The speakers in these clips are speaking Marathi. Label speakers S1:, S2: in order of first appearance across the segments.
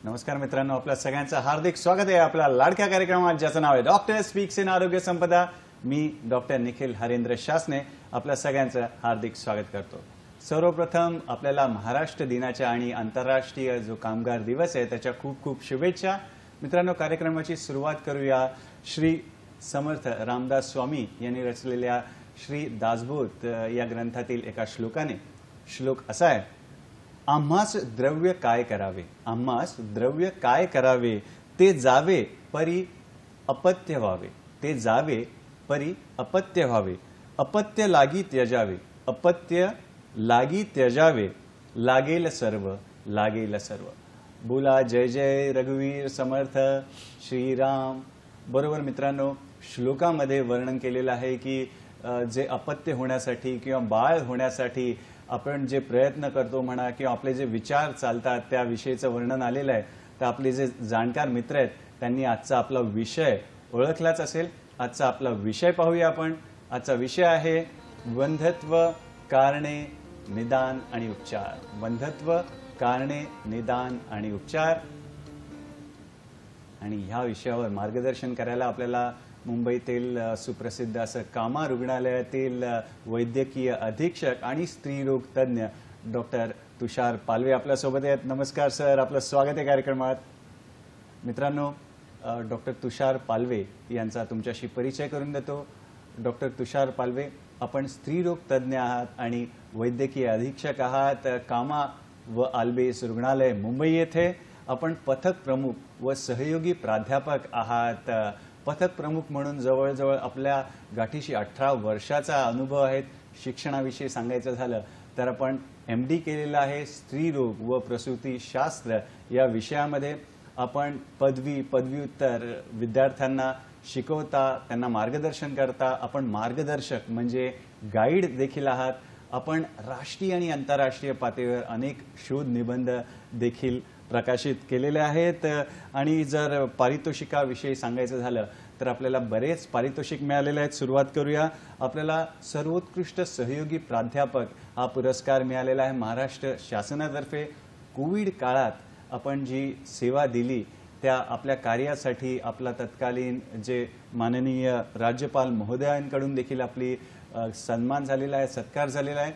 S1: नमस्कार मित्रांनो, आपल्या सगळ्यांचं हार्दिक स्वागत आहे आपल्या लाडक्या कार्यक्रमात ज्याचं नाव आहे डॉक्टर स्पीक्स इन आरोग्य संपदा। मी डॉक्टर निखिल हरेंद्र शासने आपल्या सगळ्यांचं हार्दिक स्वागत करतो। सर्वप्रथम आपल्याला महाराष्ट्र दिनाच्या आणि आंतरराष्ट्रीय जो कामगार दिवस आहे त्याच्या खूप खूप शुभेच्छा। मित्रांनो, कार्यक्रमाची सुरुवात करूया श्री समर्थ रामदास स्वामी यांनी रचलेल्या श्री दासबोध या ग्रंथातील एका श्लोकाने। श्लोक असा आहे, आम्हास द्रव्य काय करावे, आम्हास द्रव्य काय करावे, ते जावे परी अपत्य व्हावे, ते जावे परी अपत्य व्हावे, अपत्य लागी त्यजावे, अपत्य लागी त्यजावे, लागेल सर्व, लागेल सर्व। बोला जय जय रघुवीर समर्थ श्रीराम। बरोबर मित्रांनो, श्लोकामध्ये वर्णन केलेलं आहे की जे अपत्य होण्यासाठी किंवा बाळ होण्यासाठी आपण जे प्रयत्न करतो म्हणा किंवा आपले जे विचार चालतात त्याविषयीचं वर्णन आलेलं आहे। तर आपले जे जाणकार मित्र आहेत त्यांनी आजचा आपला विषय ओळखलाच असेल। आजचा आपला विषय पाहूया आपण। आजचा विषय आहे वंध्यत्व, कारणे, निदान आणि उपचार। वंध्यत्व, कारणे, निदान आणि उपचार। आणि ह्या विषयावर मार्गदर्शन करायला आपल्याला मुंबईतील सुप्रसिद्ध असं कामा रुग्णालयातील वैद्यकीय अधीक्षक आणि स्त्रीरोग तज्ञ डॉक्टर तुषार पालवे आपल्या सोबत आहेत। नमस्कार सर, आपलं स्वागत आहे कार्यक्रमात। मित्रांनो, डॉक्टर तुषार पालवे यांचा तुमच्याशी परिचय करून देतो। डॉक्टर तुषार पालवे, आपण स्त्रीरोग तज्ञ आहात आणि वैद्यकीय अधीक्षक आहात कामा व आल्बेस रुग्णालय मुंबई येथे। आपण पथक प्रमुख व सहयोगी प्राध्यापक आहात। पथक प्रमुख म्हणून जवळजवळ आपल्या गाठीशी 18 वर्षाचा अनुभव आहे। शिक्षणाविषयी सांगायचं झालं तर आपण MD केलेलं आहे स्त्रीरोग व प्रसूतीशास्त्र या विषयामध्ये। आपण पदव्युत्तर विद्यार्थ्यांना शिकवता, त्यांना मार्गदर्शन करता। आपण मार्गदर्शक म्हणजे गाईड देखील आहात। आपण राष्ट्रीय आणि आंतरराष्ट्रीय पातळीवर अनेक शोध निबंध देखील प्रकाशित केलेले आहेत। आणि जर पारितोषिकाविषयी सांगायचं झालं तर आपल्याला बरेच पारितोषिक मिळालेले आहेत। सुरुवात करूया। आपल्याला सर्वोत्कृष्ट सहयोगी प्राध्यापक हा पुरस्कार मिळालेला आहे महाराष्ट्र शासनातर्फे। कोविड काळात आपण जी सेवा दिली त्या आपल्या कार्यासाठी आपला तत्कालीन जे माननीय राज्यपाल महोदयांकडून देखील आपली सन्मान झालेला आहे, सत्कार झालेला आहे।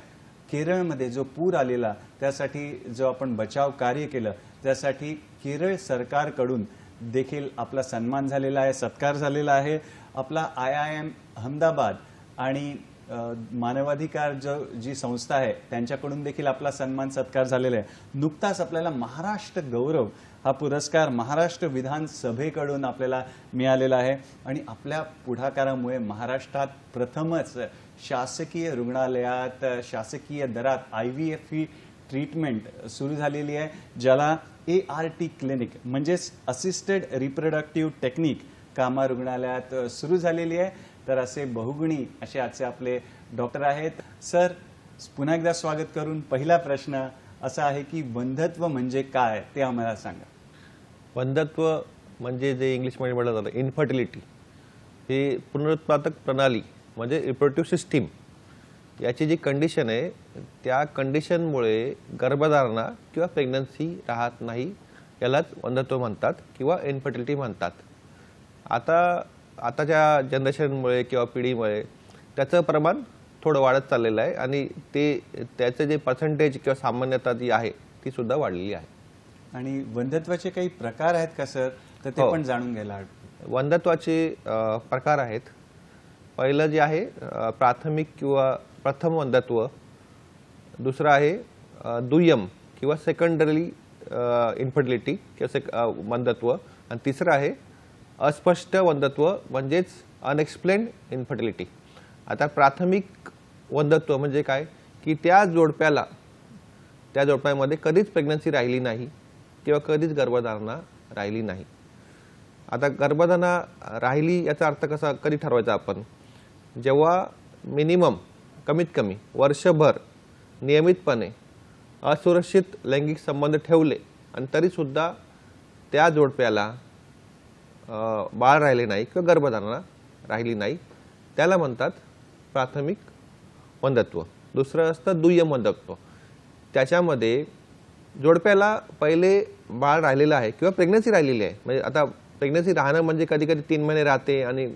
S1: केरळमध्ये जो पूर आलेला त्यासाठी जो आपण बचाव कार्य केलं त्यासाठी केरळ सरकारकडून देखील आपला सन्मान झालेला आहे, सत्कार झालेला आहे। आपला IIM अहमदाबाद आणि मानवाधिकार जी संस्था आहे त्यांच्याकडून देखील आपला सन्मान सत्कार झालेला आहे। नुकताच आपल्याला महाराष्ट्र गौरव हा पुरस्कार महाराष्ट्र विधानसभेकडून आपल्याला मिळालेला आहे। आणि आपल्या पुढाकारामुळे महाराष्ट्रात प्रथमच शासकीय रुग्णालयात शासकीय दरात IVF ट्रीटमेंट सुरू झालेली आहे, ज्याला ART क्लिनिक म्हणजेच असिस्टेड रिप्रोडक्टिव्ह टेक्निक कामा रुग्णालयात सुरू झालेली आहे। तर असे बहुगुणी असे आजचे आपले डॉक्टर आहेत। सर, पुन्हा एकदा स्वागत करून पहिला प्रश्न असा आहे की वंध्यत्व म्हणजे काय ते आम्हाला सांगा।
S2: वंध्यत्व म्हणजे जे इंग्लिशमध्ये म्हटलं जातं इन्फर्टिलिटी, ही पुनरुत्पादक प्रणाली म्हणजे रिप्रोडक्टिव्ह सिस्टीम याची जी कंडिशन आहे त्या कंडिशनमुळे गर्भधारणा किंवा प्रेग्नन्सी राहत नाही, यालाच वंध्यत्व म्हणतात किंवा इन्फर्टिलिटी म्हणतात। आताच्या जनरेशनमुळे किंवा पिढीमुळे त्याचं प्रमाण थोडं वाढत चाललेलं आहे आणि त्याचं जे पर्सेंटेज किंवा सामान्यता जी आहे ती सुद्धा वाढलेली आहे।
S1: आणि वंध्यत्वाचे काही प्रकार आहेत का सर, तर ते पण जाणून घ्यायला।
S2: वंध्यत्वाचे प्रकार आहेत। पहिलं जे आहे प्राथमिक किंवा प्रथम वंध्यत्व, दुसरं आहे दुय्यम किंवा सेकंडरी इन्फर्टिलिटी किंवा वंध्यत्व, आणि तिसरं आहे अस्पष्ट वंध्यत्व म्हणजेच अनएक्सप्लेन्ड इन्फर्टिलिटी। आता प्राथमिक वंध्यत्व म्हणजे काय की त्या जोडप्यामध्ये कधीच प्रेग्नन्सी राहिली नाही किंवा कधीच गर्भधारणा राहिली नाही। आता गर्भधारणा राहिली याचा अर्थ कसा कधी ठरवायचा आपण, जेव्हा मिनिमम कमीत कमी वर्षभर नियमितपणे असुरक्षित लैंगिक संबंध ठेवले आणि तरीसुद्धा त्या जोडप्याला बाळ राहिले नाही किंवा गर्भधारणा राहिली नाही, त्याला म्हणतात प्राथमिक वंध्यत्व। दुसरं असतं दुय्यम वंध्यत्व, त्याच्यामध्ये जोडप्याला पहिले बाळ राहिलेलं आहे किंवा प्रेग्नन्सी राहिलेली आहे, म्हणजे आता प्रेग्नन्सी राहणं म्हणजे कधी कधी 3 महिने राहते आणि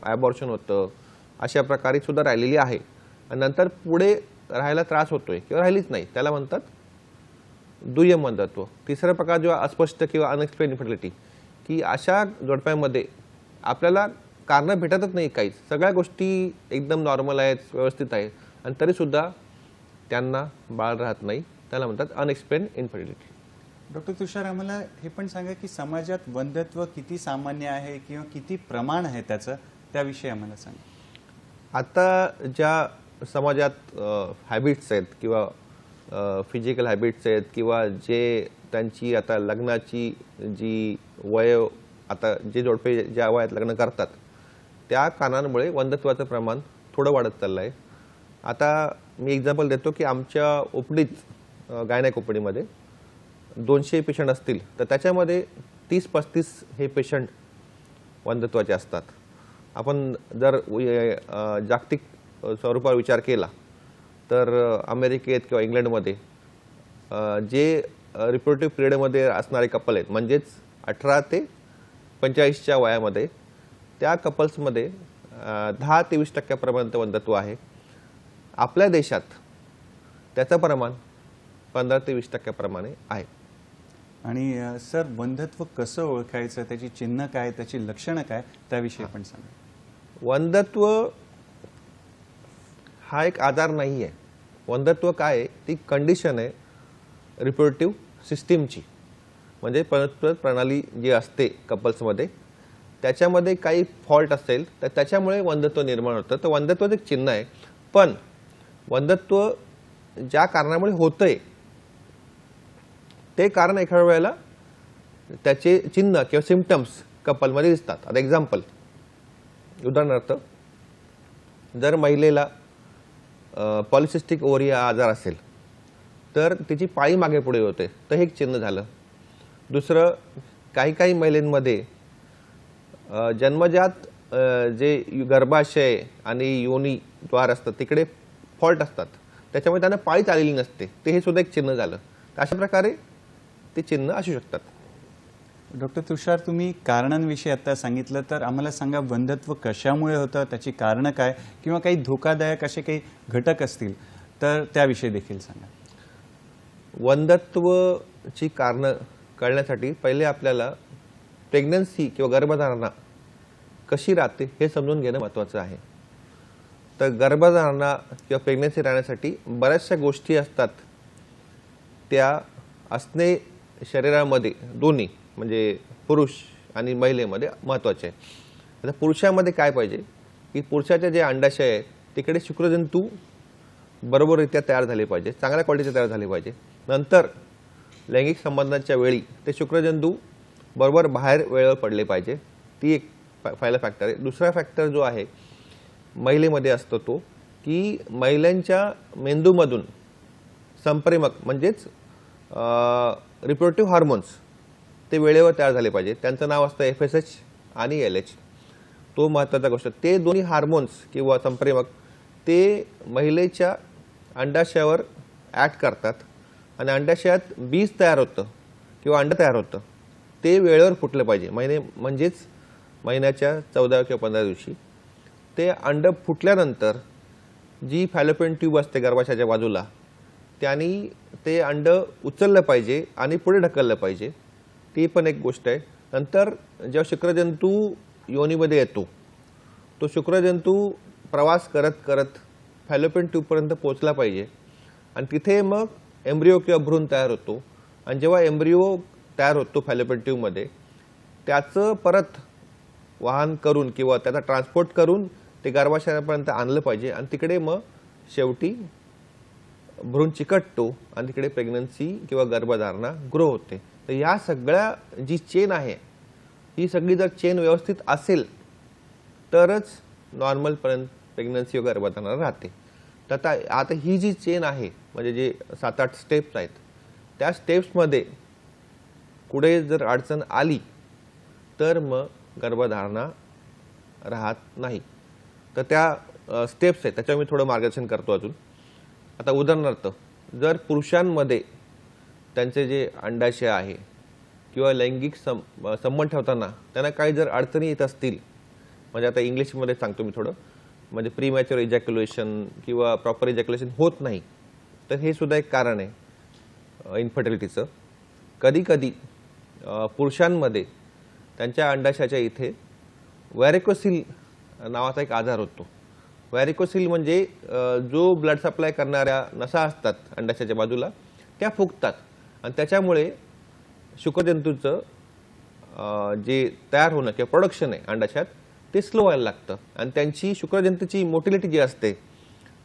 S2: ॲबॉर्शन होतं, अशा प्रकारे सुद्धा राहिलेली आहे आणि नंतर पुढे राहायला त्रास होतोय किंवा राहिलीच नाही, त्याला म्हणतात दुय्यम वंध्यत्व. तिसरा प्रकार जो अस्पष्ट किंवा अनएक्सप्लेन इन्फर्टिलिटी, की अशा जोडप्यामध्ये आपल्याला कारणं भेटतच नाही, काहीच सगळ्या गोष्टी एकदम नॉर्मल आहेत, व्यवस्थित आहेत आणि तरीसुद्धा त्यांना बाळ राहत नाही, त्याला म्हणतात अनएक्सप्लेन इन्फर्टिलिटी.
S1: डॉक्टर तुषार, आम्हाला हे पण सांगा की समाजात वंध्यत्व किती सामान्य आहे किंवा किती प्रमाण आहे त्याचं, त्याविषयी आम्हाला सांगा.
S2: आता ज्या समाजात हॅबिट्स आहेत किंवा फिजिकल हॅबिट्स आहेत किंवा जे त्यांची आता लग्नाची जी वय, आता जे जोडपे ज्या वयात लग्न करतात त्या कारणांमुळे वंध्यत्वाचं प्रमाण थोडं वाढत चाललं आहे. आता मी एक्झाम्पल देतो की आमच्या ओपडीत गायनॅक ओपडीमध्ये 200 पेशंट असतील तर त्याच्यामध्ये 30-35 हे पेशंट वंध्यत्वाचे असतात. आपण जर जागतिक स्वरूपावर विचार केला तर अमेरिकेत किंवा इंग्लंडमध्ये जे रिप्रोडक्टिव्ह पिरियडमध्ये असणारे कपल आहेत, म्हणजेच 18 ते 45च्या वयामध्ये, त्या कपल्समध्ये 10 ते 20% वंध्यत्व आहे. आपल्या देशात त्याचं प्रमाण 15 ते 20% आहे.
S1: आणि सर, वंध्यत्व कसं ओळखायचं, त्याची चिन्ह काय, त्याची लक्षणं काय, त्याविषयी पण सांगा.
S2: वंध्यत्व हा एक आजार नाही आहे. वंध्यत्व काय आहे, ती कंडिशन आहे रिप्रोडक्टिव्ह सिस्टीमची, म्हणजे परस्पर प्रणाली जी असते कपल्समध्ये त्याच्यामध्ये काही फॉल्ट असेल तर त्याच्यामुळे वंध्यत्व निर्माण होतं. तर वंध्यत्वाचं एक चिन्ह आहे, पण वंध्यत्व ज्या कारणामुळे होतंय ते कारण एखाद्या वेळेला त्याचे चिन्ह किंवा सिम्पटम्स कपलमध्ये दिसतात. आता एक्झाम्पल, उदाहरणार्थ, जर महिलेला पॉलिसिस्टिक ओव्हरी आजार असेल तर तिची पाळी मागे पुढे होते, तर हे एक चिन्ह झालं. दुसरं, काही काही महिलांमध्ये जन्मजात जे गर्भाशय आणि योनी द्वार असतात तिकडे फॉल्ट असतात, त्याच्यामुळे त्यांना पाळीच आलेली नसते, ते हे सुद्धा एक चिन्ह झालं. तर अशा प्रकारे ते चिन्ह असू शकतात.
S1: डॉक्टर तुषार, तुम्ही कारणांविषयी आता सांगितलं, तर आम्हाला सांगा वंध्यत्व कशामुळे होतं, त्याची कारणं काय, किंवा काही धोकादायक असे काही घटक असतील तर त्याविषयी देखील सांगा.
S2: वंध्यत्वची कारणं कळण्यासाठी पहिले आपल्याला प्रेग्नन्सी किंवा गर्भधारणा कशी राहते हे समजून घेणं महत्त्वाचं आहे. तर गर्भधारणा किंवा प्रेग्नन्सी राहण्यासाठी बऱ्याचशा गोष्टी असतात, त्या असणे शरीरामध्ये दोन्ही, म्हणजे पुरुष आणि महिलेमध्ये महत्त्वाचे आहे. आता पुरुषामध्ये काय पाहिजे की पुरुषाचे जे अंडाशय आहे तिकडे शुक्रजंतू बरोबररित्या तयार झाले पाहिजे, चांगल्या क्वालिटीचे तयार झाले पाहिजे. नंतर लैंगिक संबंधाच्या वेळी ते शुक्रजंतू बरोबर बाहेर वेळेवर पडले पाहिजे, ती एक पहिला फॅक्टर आहे. दुसरा फॅक्टर जो आहे महिलेमध्ये असतो तो की महिलांच्या मेंदूमधून संप्रेरक म्हणजेच रिप्रोडक्टिव्ह हार्मोन्स ते वेळेवर तयार झाले पाहिजे. त्यांचं नाव असतं FSH आणि LH. तो महत्त्वाचा गोष्ट. ते दोन्ही हार्मोन्स किंवा संप्रेरक ते महिलेच्या अंडाशयावर ॲक्ट करतात आणि अंडाशयात बीज तयार होतं किंवा अंड तयार होतं, ते वेळेवर फुटलं पाहिजे. म्हणजेच महिन्याच्या 14 किंवा 15 दिवशी ते अंड फुटल्यानंतर जी फॅलोपियन ट्यूब असते गर्भाशयाच्या बाजूला, त्यांनी ते अंड उचललं पाहिजे आणि पुढे ढकललं पाहिजे, ती पण एक गोष्ट आहे. नंतर जेव्हा शुक्रजंतू योनीमध्ये येतो, तो शुक्रजंतू प्रवास करत करत फॅलोपियन ट्यूबपर्यंत पोहोचला पाहिजे आणि तिथे मग एम्ब्रिओ किंवा भ्रूण तयार होतो. आणि जेव्हा एम्ब्रिओ तयार होतो फॅलोपियन ट्यूबमध्ये, त्याचं परत वाहन करून किंवा त्याचा ट्रान्सपोर्ट करून ते गर्भाशयापर्यंत आणलं पाहिजे आणि तिकडे मग शेवटी भ्रूण चिकटतो आणि तिकडे प्रेग्नन्सी किंवा गर्भधारणा ग्रो होते. तर या सगळ्या जी चेन आहे, ही सगळी जर चेन व्यवस्थित असेल तरच नॉर्मलपर्यंत प्रेग्नन्सी किंवा गर्भधारणा राहते. तर आता ही जी चेन आहे, म्हणजे जे 7-8 स्टेप्स आहेत, त्या स्टेप्समध्ये कुठे जर अडचण आली तर मग गर्भधारणा राहत नाही. तर त्या स्टेप्स आहेत, त्याच्यावर मी थोडं मार्गदर्शन करतो अजून. आता उदाहरणार्थ, जर पुरुषांमध्ये त्यांचे जे अंडाशय आहे किंवा लैंगिक संबंध ठेवताना त्यांना काही जर अडचणी येत असतील, म्हणजे आता इंग्लिशमध्ये सांगतो मी थोडं, म्हणजे प्रीमॅच्युअर इजॅक्युलेशन किंवा प्रॉपर इजॅक्युलेशन होत नाही, तर हे सुद्धा एक कारण आहे इन्फर्टिलिटीचं. कधी कधी पुरुषांमध्ये त्यांच्या अंडाशयाच्या इथे व्हॅरिकोसिल नावाचा एक आजार होतो. व्हॅरिकोसिल म्हणजे जो ब्लड सप्लाय करणाऱ्या नसा असतात अंडाशयाच्या बाजूला त्या फुगतात आणि त्याच्यामुळे शुक्रजंतूचं जे तयार होणं किंवा प्रोडक्शन आहे अंडाशयात ते स्लो व्हायला लागतं आणि त्यांची शुक्रजंतूची मोटिलिटी जी असते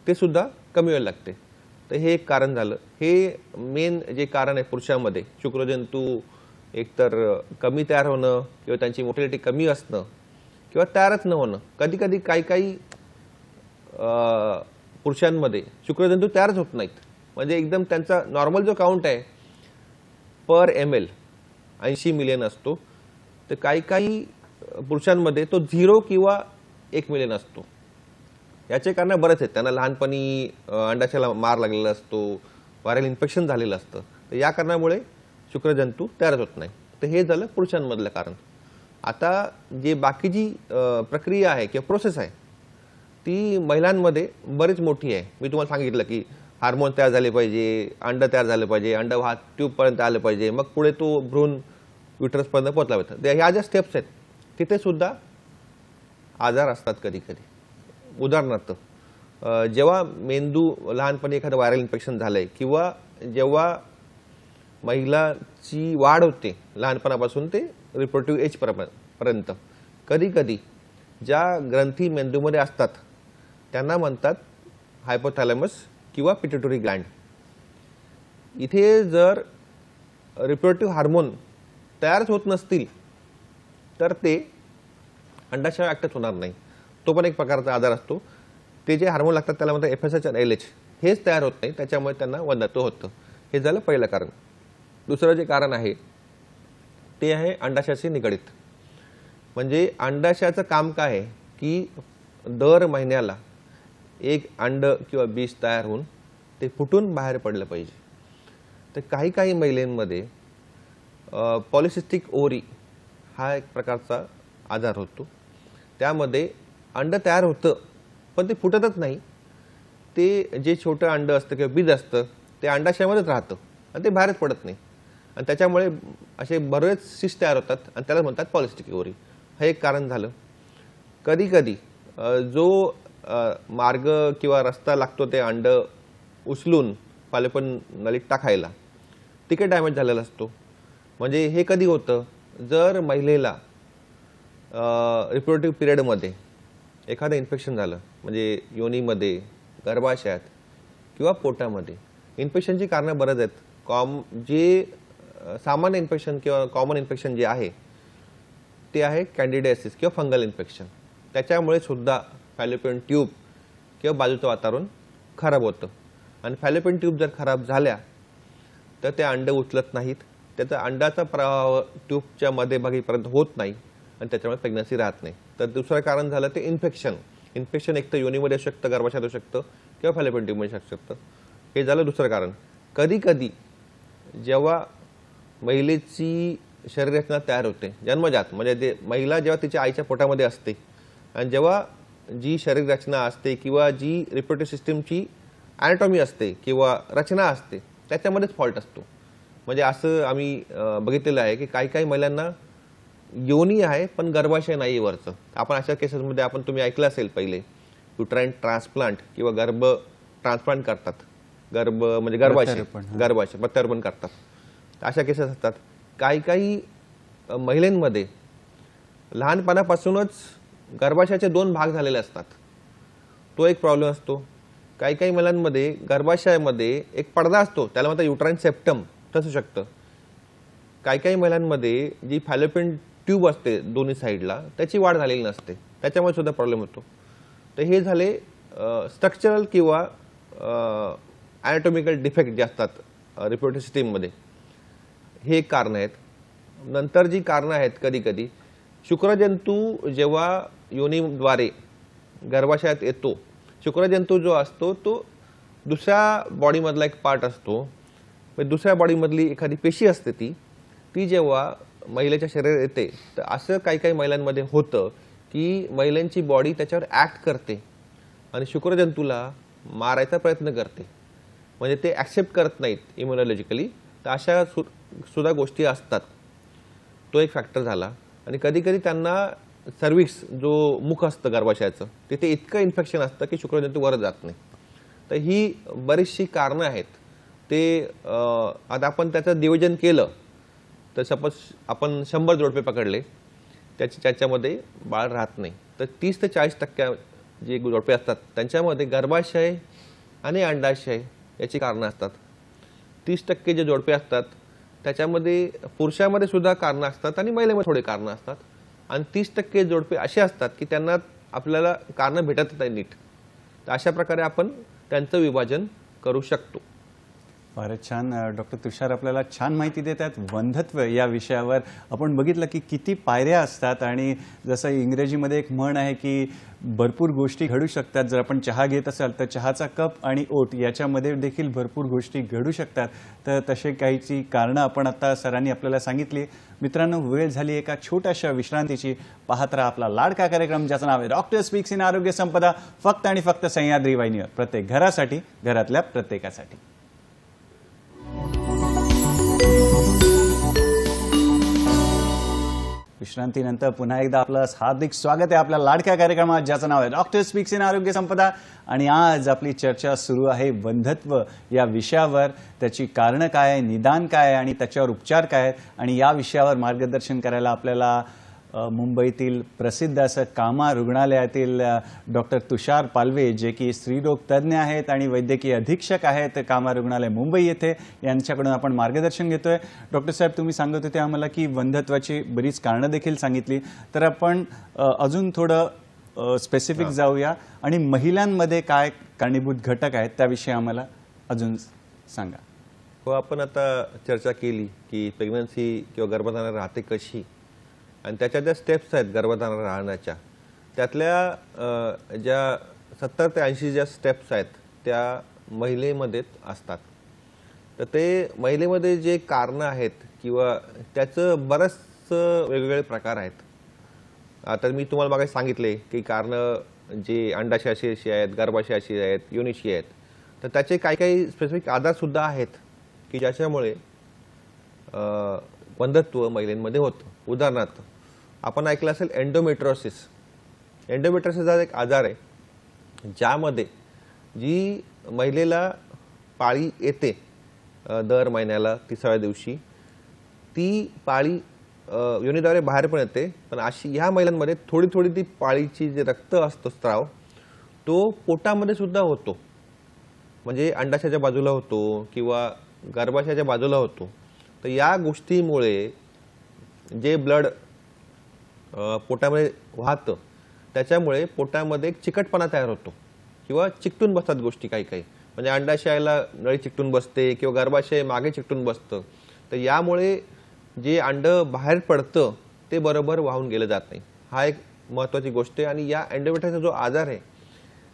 S2: ते सुद्धा कमी व्हायला लागते. तर हे एक कारण झालं. हे मेन जे कारण आहे पुरुषांमध्ये शुक्रजंतू एकतर कमी तयार होणं किंवा त्यांची मोटिलिटी कमी असणं किंवा तयारच न होणं. कधी कधी काही पुरुषांमध्ये शुक्रजंतू तयारच होत नाहीत, म्हणजे एकदम त्यांचा नॉर्मल जो काउंट आहे पर ml 80 मिलियन असतो, तर काही पुरुषांमध्ये तो 0 किंवा 1 मिलियन असतो. याचे कारण बरेच आहेत. त्यांना लहानपणी अंडाशयाला मार लागलेला असतो, व्हायरल इन्फेक्शन झालेलं असतं, तर या कारणामुळे शुक्रजंतू तयारच होत नाही. तर हे झालं पुरुषांमधलं कारण. आता जे बाकी जी प्रक्रिया आहे किंवा प्रोसेस आहे ती महिलांमध्ये बरीच मोठी आहे. मी तुम्हाला सांगितलं की हार्मोन तयार झाले पाहिजे, अंड तयार झालं पाहिजे, अंड वाहत ट्यूबपर्यंत आलं पाहिजे, मग पुढे तो भ्रूण युटरसपर्यंत पोहोचला पाहिजे. ह्या ज्या स्टेप्स आहेत तिथे सुद्धा आजार असतात कधी कधी. उदाहरणार्थ जेव्हा मेंदू लहानपणी एखादं व्हायरल इन्फेक्शन झालंय किंवा जेव्हा महिलाची वाढ होते लहानपणापासून ते रिप्रोडक्टिव्ह एज पर्यंत, कधी कधी ज्या ग्रंथी मेंदूमध्ये असतात त्यांना म्हणतात हायपोथॅलॅमस किंवा पिट्युटरी ग्लँड. इथे जर रिप्रोडक्टिव्ह हार्मोन तयारच होत नसतील तर ते अंडाशय ऍक्टिव्ह होणार नाही. तो पण एक प्रकारचा आजार असतो. ते जे हार्मोन लागतात त्याला म्हणतात FSH आणि LH, हेच तयार होत नाही, त्याच्यामुळे त्यांना वंध्यत्व होतं. हे झालं पहिलं कारण. दुसरं जे कारण आहे ते आहे अंडाशयाशी निगडित. म्हणजे अंडाशयाचं काम काय आहे की दर महिन्याला एक अंड किंवा बीज तयार होऊन ते फुटून बाहेर पडलं पाहिजे. तर काही महिलांमध्ये पॉलिसिस्टिक ओव्हरी हा एक प्रकारचा आजार होतो. त्यामध्ये अंड तयार होतं पण ते फुटतच नाही. ते जे छोटं अंड असतं किंवा बीज असतं ते अंडाशयामध्येच राहतं आणि ते बाहेरच पडत नाही आणि त्याच्यामुळे असे बरेच सिस्ट तयार होतात आणि त्याला म्हणतात पॉलिसिस्टिक ओव्हरी. हे एक कारण झालं. कधी कधी जो मार्ग किंवा रस्ता लागतो ते अंड उचलून फॅलोपियन नळीत टाकायला तिकडे डॅमेज झालेला असतो. म्हणजे हे कधी होतं जर महिलेला रिप्रोडक्टिव्ह पिरियडमध्ये एखादं इन्फेक्शन झालं, म्हणजे योनीमध्ये, गर्भाशयात किंवा पोटामध्ये. इन्फेक्शनची कारणं बरेच आहेत. जे सामान्य इन्फेक्शन किंवा कॉमन इन्फेक्शन जे आहे ते आहे कॅन्डिडियासिस किंवा फंगल इन्फेक्शन. त्याच्यामुळे सुद्धा फॅलोपियन ट्यूब किंवा बाजूचं वातावरण खराब होतं आणि फॅलोपियन ट्यूब जर खराब झाल्या तर ते अंड उचलत नाहीत, त्याचा अंडाचा प्रवाह ट्यूबच्या मध्यभागीपर्यंत होत नाही आणि त्याच्यामुळे प्रेग्नन्सी राहत नाही. तर दुसरं कारण झालं ते इन्फेक्शन. इन्फेक्शन एक तर योनीमध्ये असू शकतं, गर्भाशयात असू शकतं किंवा फॅलोपियन ट्यूबमध्ये असू शकतं. हे झालं दुसरं कारण. कधी कधी जेव्हा महिलेची शरीर रचना तयार होते जन्मजात, म्हणजे ते महिला जेव्हा तिच्या आईच्या पोटामध्ये असते आणि जेव्हा जी शरीर रचना असते किंवा जी रिप्रोडक्टिव्ह सिस्टीमची ॲनाटॉमी असते किंवा रचना असते त्याच्यामध्येच फॉल्ट असतो. म्हणजे असं आम्ही बघितलेलं आहे की काही महिलांना योनी आहे पण गर्भाशय नाही वरचं. आपण अशा केसेसमध्ये तुम्ही ऐकलं असेल पहिले युट्राईन ट्रान्सप्लांट किंवा गर्भ ट्रान्सप्लांट करतात. गर्भ म्हणजे गर्भाशय प्रत्यारोपण करतात. अशा केसेस असतात. काही महिलांमध्ये लहानपणापासूनच गर्भाशयाचे 2 भाग झालेले असतात. तो एक प्रॉब्लेम असतो. काही महिलांमध्ये गर्भाशयामध्ये एक पडदा असतो, त्याला म्हणतात युट्राईन सेप्टम, असू शकतं. काही महिलांमध्ये जी फॅलोपियन ट्यूब असते दोन्ही साईडला त्याची वाढ झालेली नसते, त्याच्यामुळे सुद्धा प्रॉब्लेम होतो. तर हे झाले स्ट्रक्चरल किंवा ॲनाटॉमिकल डिफेक्ट जे असतात रिप्रोडक्टिव्ह सिस्टीममध्ये, हे कारण आहेत. नंतर जी कारणं आहेत, कधी कधी शुक्रजंतू जेव्हा योनीद्वारे गर्भाशयात येतो, शुक्रजंतू जो असतो तो दुसऱ्या बॉडीमधला एक पार्ट असतो म्हणजे दुसऱ्या बॉडीमधली एखादी पेशी असते ती जेव्हा महिलेच्या शरीरात येते, तर असं काही काही महिलांमध्ये होतं की महिलांची बॉडी त्याच्यावर ॲक्ट करते आणि शुक्रजंतूला मारायचा प्रयत्न करते, म्हणजे ते ॲक्सेप्ट करत नाहीत इम्युनॉलॉजिकली. तर अशा सुद्धा गोष्टी असतात. तो एक फॅक्टर झाला. आणि कधी कधी त्यांना सर्विक्स जो मुख असतं गर्भाशयाचं, तिथे इतकं इन्फेक्शन असतं की शुक्रजंतू वर जात नाही. तर ही बरीचशी कारणं आहेत. ते आता आपण त्याचं नियोजन केलं तर सपोज आपण 100 जोडपे पकडले, त्याच्यामध्ये बाळ राहत नाही, तर 30 ते 40% जे जोडपे असतात त्यांच्यामध्ये गर्भाशय आणि अंडाशय याची कारणं असतात. 30% जे जोडपे असतात त्याच्यामध्ये पुरुषामध्ये सुद्धा कारणं असतात आणि महिलेमध्ये थोडे कारणं असतात. आणि 30% जोडपे असे असतात की त्यांना आपल्याला कारणं भेटत नाही नीट. तर अशा प्रकारे आपण त्यांचं विभाजन करू शकतो.
S1: फारच छान. डॉक्टर तुषार आपल्याला छान माहिती देतात वंध्यत्व या विषयावर. आपण बघितलं की किती पायऱ्या असतात आणि जसं इंग्रजीमध्ये एक म्हण आहे की भरपूर गोष्टी घडू शकतात. जर आपण चहा घेत असाल तर चहाचा कप आणि ओट याच्यामध्ये देखील भरपूर गोष्टी घडू शकतात. तर तसे काहीची कारणं आपण आता सरांनी आपल्याला सांगितली. मित्रांनो, वेळ झाली एका छोट्याशा विश्रांतीची. पाहत राहा आपला लाडका कार्यक्रम ज्याचं नाव आहे डॉक्टर स्पीक्स इन आरोग्य संपदा, फक्त आणि फक्त सह्याद्री वाहिनीवर. प्रत्येक घरासाठी, घरातल्या प्रत्येकासाठी. विश्रांतीनंतर पुन्हा एकदा आपलं हार्दिक स्वागत आहे आपल्या लाडक्या कार्यक्रमात ज्याचं नाव आहे डॉक्टर स्पीक्स इन आरोग्य संपदा. आणि आज आपली चर्चा सुरू आहे वंध्यत्व या विषयावर. त्याची कारणं काय आहे, निदान काय आहे आणि त्याच्यावर उपचार काय आहेत. आणि या विषयावर मार्गदर्शन करायला आपल्याला मुंबईतील प्रसिद्ध असं कामा रुग्णालयातील डॉक्टर तुषार पालवे, जे की स्त्रीरोग तज्ज्ञ आहेत आणि वैद्यकीय अधीक्षक आहेत कामा रुग्णालय मुंबई येथे, यांच्याकडून आपण मार्गदर्शन घेतोय. डॉक्टर साहेब, तुम्ही सांगत होते आम्हाला की वंध्यत्वाची बरीच कारणं देखील सांगितली. तर आपण अजून थोडं स्पेसिफिक जाऊया आणि महिलांमध्ये काय कारणीभूत घटक आहेत त्याविषयी आम्हाला अजून सांगा.
S2: हो, आपण आता चर्चा केली की प्रेग्नन्सी किंवा गर्भधारणा राहते कशी आणि त्याच्या ज्या स्टेप्स आहेत गर्भधारणा राहण्याच्या, त्यातल्या ज्या 70 ते 80 ज्या स्टेप्स आहेत त्या महिलेमध्येच असतात. तर ते महिलेमध्ये जे कारणं आहेत किंवा त्याचं बरंचसं वेगवेगळे प्रकार आहेत. आता मी तुम्हाला मागे सांगितले की कारणं जे अंडाशयाशी अशी आहेत, गर्भाशयाशी आहेत, योनीशी आहेत, तर त्याचे काही काही स्पेसिफिक आधारसुद्धा आहेत की ज्याच्यामुळे वंध्यत्व महिलांमध्ये होतं. उदाहरणार्थ आपण ऐकलं असेल एंडोमेट्रोसिस. एंडोमेट्रोसिस हा एक आजार आहे ज्यामध्ये जी महिलेला पाळी येते दर महिन्याला 30व्या दिवशी, ती पाळी योनीद्वारे बाहेर पण येते, पण अशी ह्या महिलांमध्ये थोडी थोडी ती पाळीची जे रक्त असतो स्त्राव तो पोटामध्ये सुद्धा होतो. म्हणजे अंडाशयाच्या बाजूला होतो किंवा गर्भाशयाच्या बाजूला होतो. तर या गोष्टीमुळे जे ब्लड पोटामध्ये वाहतं त्याच्यामुळे पोटामध्ये एक चिकटपणा तयार होतो किंवा चिकटून बसतात गोष्टी काही काही. म्हणजे अंडाशयाला नळी चिकटून बसते किंवा गर्भाशय मागे चिकटून बसतं. तर यामुळे जे अंड बाहेर पडतं ते बरोबर वाहून गेलं जात नाही. हा एक महत्त्वाची गोष्ट आहे. आणि या एंडोमेट्रियोसिसचा जो आजार आहे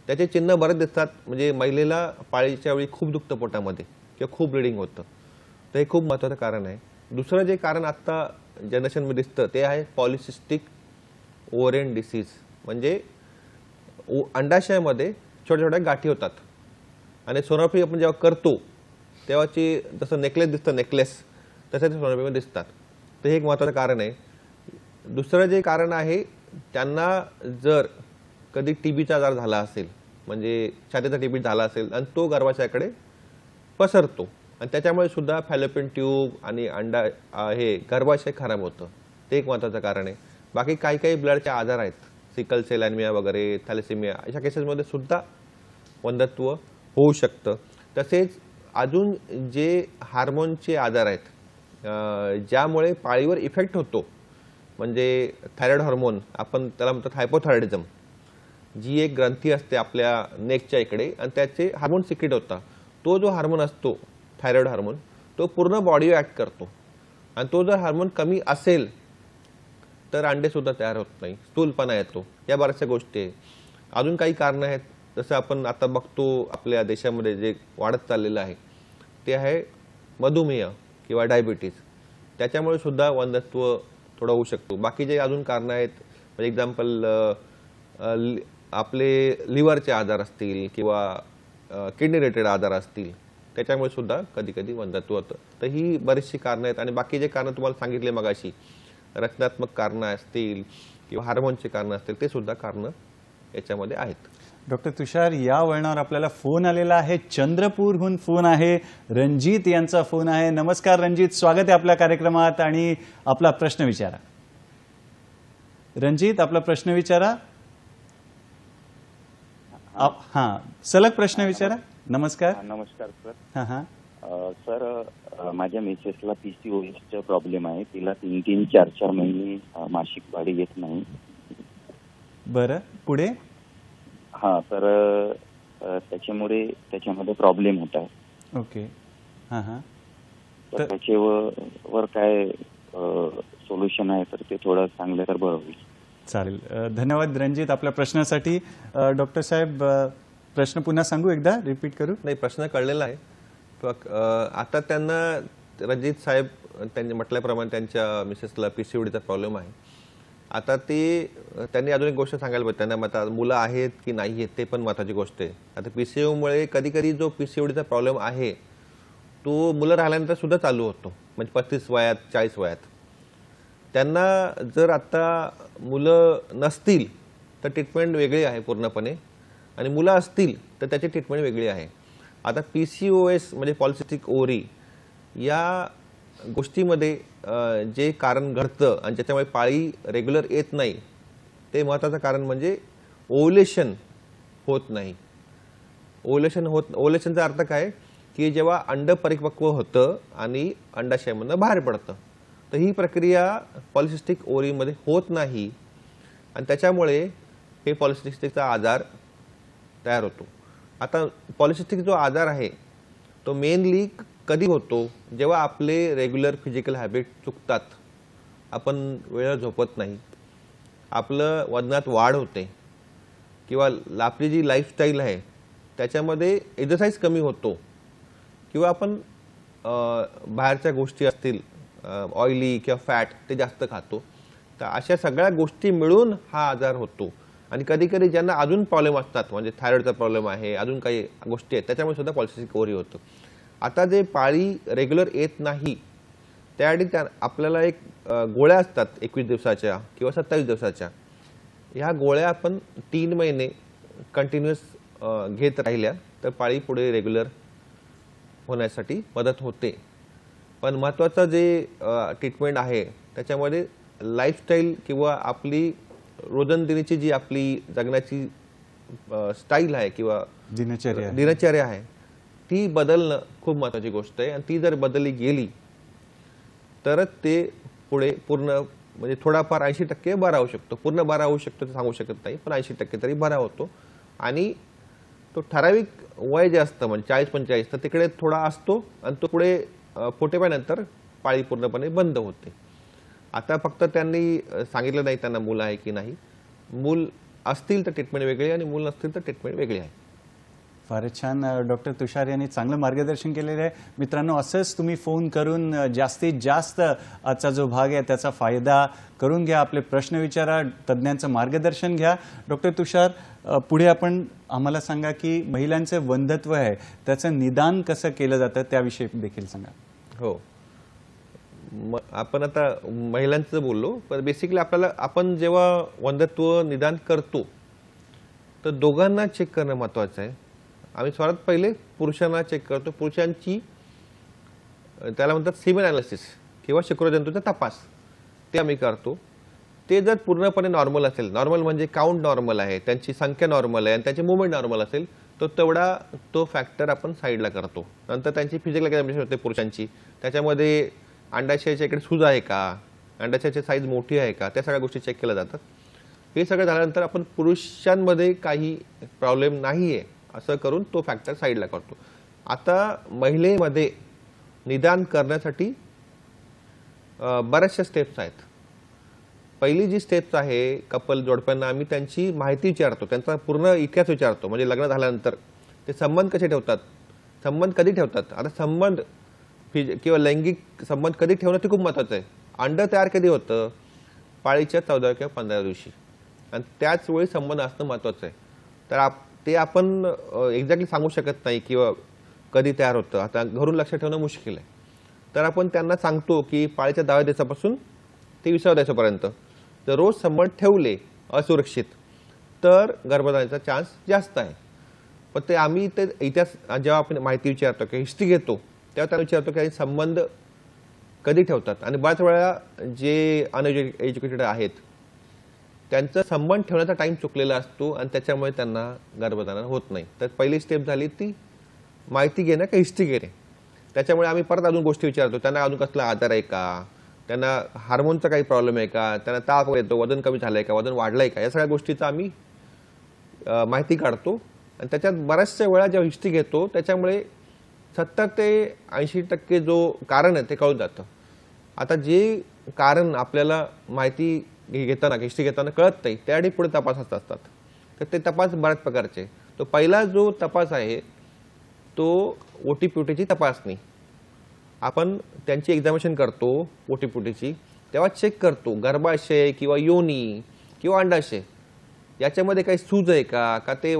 S2: त्याचे चिन्ह बरेच दिसतात. म्हणजे महिलेला पाळीच्या वेळी खूप दुखतं पोटामध्ये किंवा खूप ब्लिडिंग होतं. तर हे खूप महत्त्वाचं कारण आहे. दुसरं जे कारण आत्ता जनरेशनमध्ये दिसतं ते आहे पॉलिसिस्टिक ओव्हरियन डिसीज. म्हणजे अंडाशयामध्ये छोट्या छोट्या गाठी होतात आणि सोनोग्राफी आपण जेव्हा करतो तेव्हाची जसं नेकलेस दिसतं, नेकलेस तसं ते सोनोग्राफीमध्ये दिसतात. तर हे एक महत्त्वाचं कारण आहे. दुसरं जे कारण आहे, त्यांना जर कधी टीबीचा आजार झाला असेल, म्हणजे छातीचा टीबी झाला असेल आणि तो गर्भाशयाकडे पसरतो आणि त्याच्यामुळे सुद्धा फॅलोपियन ट्यूब आणि हे गर्भाशय खराब होतं. ते एक महत्त्वाचं कारण आहे. बाकी काही काही ब्लडचे आजार आहेत, सिकल सेल ॲनिमिया वगैरे, थॅलेसेमिया, अशा केसेसमध्ये सुद्धा वंध्यत्व होऊ शकतं. तसेच अजून जे हार्मोनचे आजार आहेत ज्यामुळे पाळीवर इफेक्ट होतो, म्हणजे थायरॉइड हार्मोन, आपण त्याला म्हणतो हायपोथायरॉइडिझम, जी एक ग्रंथी असते आपल्या नेकच्या इकडे आणि त्याचे हार्मोन सिक्रेट होता. तो जो हार्मोन असतो थायरॉइड हार्मोन, तो पूर्ण बॉडीवर ॲक्ट करतो आणि तो जर हार्मोन कमी असेल तर अंडेसुद्धा तयार होत नाही, स्थूलपणा येतो. या बऱ्याचशा गोष्टी आहेत. अजून काही कारणं आहेत, जसं आपण आता बघतो आपल्या देशामध्ये जे वाढत चाललेलं आहे ते आहे मधुमेह किंवा डायबिटीज, त्याच्यामुळे सुद्धा वंध्यत्व थोडं होऊ शकतो. बाकी जे अजून कारणं आहेत, फॉर एक्झाम्पल आपले लिव्हरचे आजार असतील किंवा किडनी रिलेटेड आजार असतील, त्याच्यामुळे सुद्धा कधी कधी वंध्यत्व होतं. तर ही बरीचशी कारणं आहेत. आणि बाकी जे कारणं तुम्हाला सांगितले मगाशी, रचनात्मक कारणं असतील किंवा हार्मोनचे कारणं असतील, ते सुद्धा कारणं याच्यामध्ये आहेत.
S1: डॉक्टर तुषार, या वळणावर आपल्याला फोन आलेला आहे. चंद्रपूरहून फोन आहे. रणजित यांचा फोन आहे. नमस्कार रणजित, स्वागत आहे आपल्या कार्यक्रमात आणि आपला प्रश्न विचारा. रणजित, आपला प्रश्न विचारा. हां, सलग प्रश्न विचारा. नमस्कार.
S3: नमस्कार सर.
S1: हां हां.
S3: सर, माझ्या मिसेसला PCOSचा प्रॉब्लेम आहे. तिला 3-3, 4-4 महिने मासिक पाळी येत नाही.
S1: बरं, पुढे?
S3: हा तर त्याच्यामध्ये प्रॉब्लेम होत आहे.
S1: ओके. हां हां.
S3: तर त्याच्यावर काय सोल्युशन आहे, तर ते थोडं सांगलं तर बरं होईल.
S1: चालेल. धन्यवाद रणजित आपल्या प्रश्नासाठी. डॉक्टर साहेब, प्रश्न पुन्हा सांगू, एकदा रिपीट करू?
S2: नाही, प्रश्न कळलेला आहे. आता त्यांना रणजित साहेब त्यांनी म्हटल्याप्रमाणे त्यांच्या मिसेसला PCODचा प्रॉब्लेम आहे. आता त्यांनी अजून एक गोष्ट सांगायला पाहिजे, त्यांना आता मुलं आहेत की नाही आहेत ते पण महत्त्वाची गोष्ट आहे. आता PCOमुळे कधी कधी जो PCODचा प्रॉब्लेम आहे तो मुलं राहिल्यानंतर सुद्धा चालू होतो, म्हणजे 35 वयात 40 वयात. त्यांना जर आता मुलं नसतील तर ट्रीटमेंट वेगळी आहे पूर्णपणे, आणि मुलं असतील तर त्याची ट्रीटमेंट वेगळी आहे. आता PCOS म्हणजे पॉलिसिस्टिक ओव्हरी या गोष्टीमध्ये जे कारण घडतं आणि ज्याच्यामुळे पाळी रेग्युलर येत नाही, ते महत्त्वाचं कारण म्हणजे ओव्हुलेशन होत नाही. ओव्हुलेशनचा अर्थ काय की जेव्हा अंड परिपक्व होतं आणि अंडाशयामधून बाहेर पडतं, तर ही प्रक्रिया पॉलिसिस्टिक ओव्हरीमध्ये होत नाही, आणि त्याच्यामुळे हे पॉलिसिस्टिकचा आजार तयार होतो. आता पॉलिसिस्टिक जो आजार आहे तो मेनली कधी होतो, जेव्हा आपले रेग्युलर फिजिकल हॅबिट चुकतात. आपण वेळेवर झोपत नाही, आपलं वजनात वाढ होते, किंवा आपली जी लाईफस्टाईल आहे त्याच्यामध्ये एक्सरसाइज कमी होतो, किंवा आपण बाहेरच्या गोष्टी असतील ऑइली किंवा फॅट ते जास्त खातो. तर अशा सगळ्या गोष्टी मिळून हा आजार होतो. आणि कधी कधी ज्यांना अजून प्रॉब्लेम असतात, म्हणजे थायरॉइडचा प्रॉब्लेम आहे, अजून काही गोष्टी आहेत, त्याच्यामुळे सुद्धा पॉलिसिस्टिक ओव्हरी होतं. आता जे पाळी रेग्युलर येत नाही त्यासाठी आपल्याला एक गोळ्या असतात 21 दिवसाच्या किंवा 27 दिवसाच्या. ह्या गोळ्या आपण 3 महिने कंटिन्युअस घेत राहिल्या तर पाळी पुढे रेग्युलर होण्यासाठी मदत होते. पण महत्त्वाचं जे ट्रीटमेंट आहे त्याच्यामध्ये लाईफस्टाईल किंवा आपली रोजंदिनीची जी आपली जगण्याची स्टाईल आहे किंवा दिनचर्या आहे ती बदलणं खूप महत्त्वाची गोष्ट आहे. आणि ती जर बदलली गेली तरच ते पुढे पूर्ण म्हणजे थोडाफार 80% बरा होऊ शकतो. पूर्ण बरा होऊ शकतो ते सांगू शकत नाही, पण 80% तरी बरा होतो. आणि तो ठराविक वय जे असतं म्हणजे 40-45 तर तिकडे थोडा असतो, आणि तो पुढे 45 पाळी पूर्णपणे बंद होते. आता फक्त त्यांनी सांगितलं नाही त्यांना मूल आहे की नाही. मूल असतील तर ट्रीटमेंट वेगळी, आणि मूल नसतील तर ट्रीटमेंट वेगळी आहे.
S1: फारच छान. डॉक्टर तुषार यांनी चांगलं मार्गदर्शन केलेलं आहे. मित्रांनो, असंच तुम्ही फोन करून जास्तीत जास्त आजचा जो भाग आहे त्याचा फायदा करून घ्या. आपले प्रश्न विचारा, तज्ज्ञांचं मार्गदर्शन घ्या. डॉक्टर तुषार, पुढे आपण आम्हाला सांगा की महिलांचं वंध्यत्व आहे त्याचं निदान कसं केलं जातं त्याविषयी देखील सांगा.
S2: हो, आपण आता महिलांचं बोललो, पण बेसिकली आपण जेव्हा वंध्यत्व निदान करतो तर दोघांना चेक करणं महत्त्वाचं आहे. आम्ही सर्वात पहिले पुरुषांना चेक करतो. पुरुषांची त्याला म्हणतात सीमेन ॲनालिसिस किंवा शुक्रजंतूचा तपास, ते आम्ही करतो. ते जर पूर्णपणे नॉर्मल असेल, नॉर्मल म्हणजे काउंट नॉर्मल आहे, त्यांची संख्या नॉर्मल आहे आणि त्यांची मुवमेंट नॉर्मल असेल, तर तो फॅक्टर आपण साईडला करतो. नंतर त्यांची फिजिकल एक्झामिनेशन होते पुरुषांची. त्याच्यामध्ये अंडाशयाच्या इकडे सूज आहे का, अंडाशयाची साईज मोठी आहे का, त्या सगळ्या गोष्टी चेक केल्या जातात. हे सगळं झाल्यानंतर आपण पुरुषांमध्ये काही प्रॉब्लेम नाही आहे असं करून तो फॅक्टर साईडला करतो. आता महिलेमध्ये निदान करण्यासाठी बऱ्याचशा स्टेप्स आहेत. पहिली जी स्टेप्स आहे, कपल जोडप्यांना आम्ही त्यांची माहिती विचारतो, त्यांचा पूर्ण इतिहास विचारतो. म्हणजे लग्न झाल्यानंतर ते संबंध कसे ठेवतात, संबंध कधी ठेवतात. आता संबंध किंवा लैंगिक संबंध कधी ठेवणं ते खूप महत्त्वाचं आहे. अंड तयार कधी होतं? पाळीच्या 14 किंवा 15 दिवशी, आणि त्याच वेळी संबंध असणं महत्त्वाचं आहे. तर ते आपण एक्झॅक्टली सांगू शकत नाही किंवा कधी तयार होतं. आता घरून लक्ष ठेवणं मुश्किल आहे. तर आपण त्यांना सांगतो की पाळीच्या 10व्या दिवसापासून ते 20व्या दिवसापर्यंत जर रोज संबंध ठेवले असुरक्षित तर गर्भधारणेचा चान्स जास्त आहे. पण ते आम्ही ते इतिहास जेव्हा आपण माहिती विचारतो किंवा हिस्ट्री घेतो तेव्हा त्यांना विचारतो की संबंध कधी ठेवतात. आणि बऱ्याच वेळा जे अनएज्युकेटेड आहेत त्यांचा संबंध ठेवण्याचा टाइम चुकलेला असतो आणि त्याच्यामुळे त्यांना गर्भधारण होत नाही. तर पहिली स्टेप झाली ती माहिती घेणं का हिस्ट्री घेणे. त्याच्यामुळे आम्ही परत अजून गोष्टी विचारतो. त्यांना अजून कसला आजार आहे का, त्यांना हार्मोनचा काही प्रॉब्लेम आहे का, त्यांना ताप येतो, वजन कमी झालंय का, वजन वाढलंय का, या सगळ्या गोष्टीचा आम्ही माहिती काढतो. आणि त्याच्यात बऱ्याचशा वेळा जेव्हा हिस्ट्री घेतो त्याच्यामुळे 70 ते 80% जो कारण आहे ते कळून जातं. आता जे कारण आपल्याला माहिती घेताना हिस्ट्री घेताना कळत नाही त्यासाठी पुढे तपास असतात. तर ते तपास बऱ्याच प्रकारचे. तो पहिला जो तपास आहे तो ओटीपीटीची तपासणी. आपण त्यांची एक्झामिनेशन करतो ओटीपीटीची, तेव्हा चेक करतो गर्भाशय किंवा योनी किंवा अंडाशय याच्यामध्ये काही सूज आहे का ते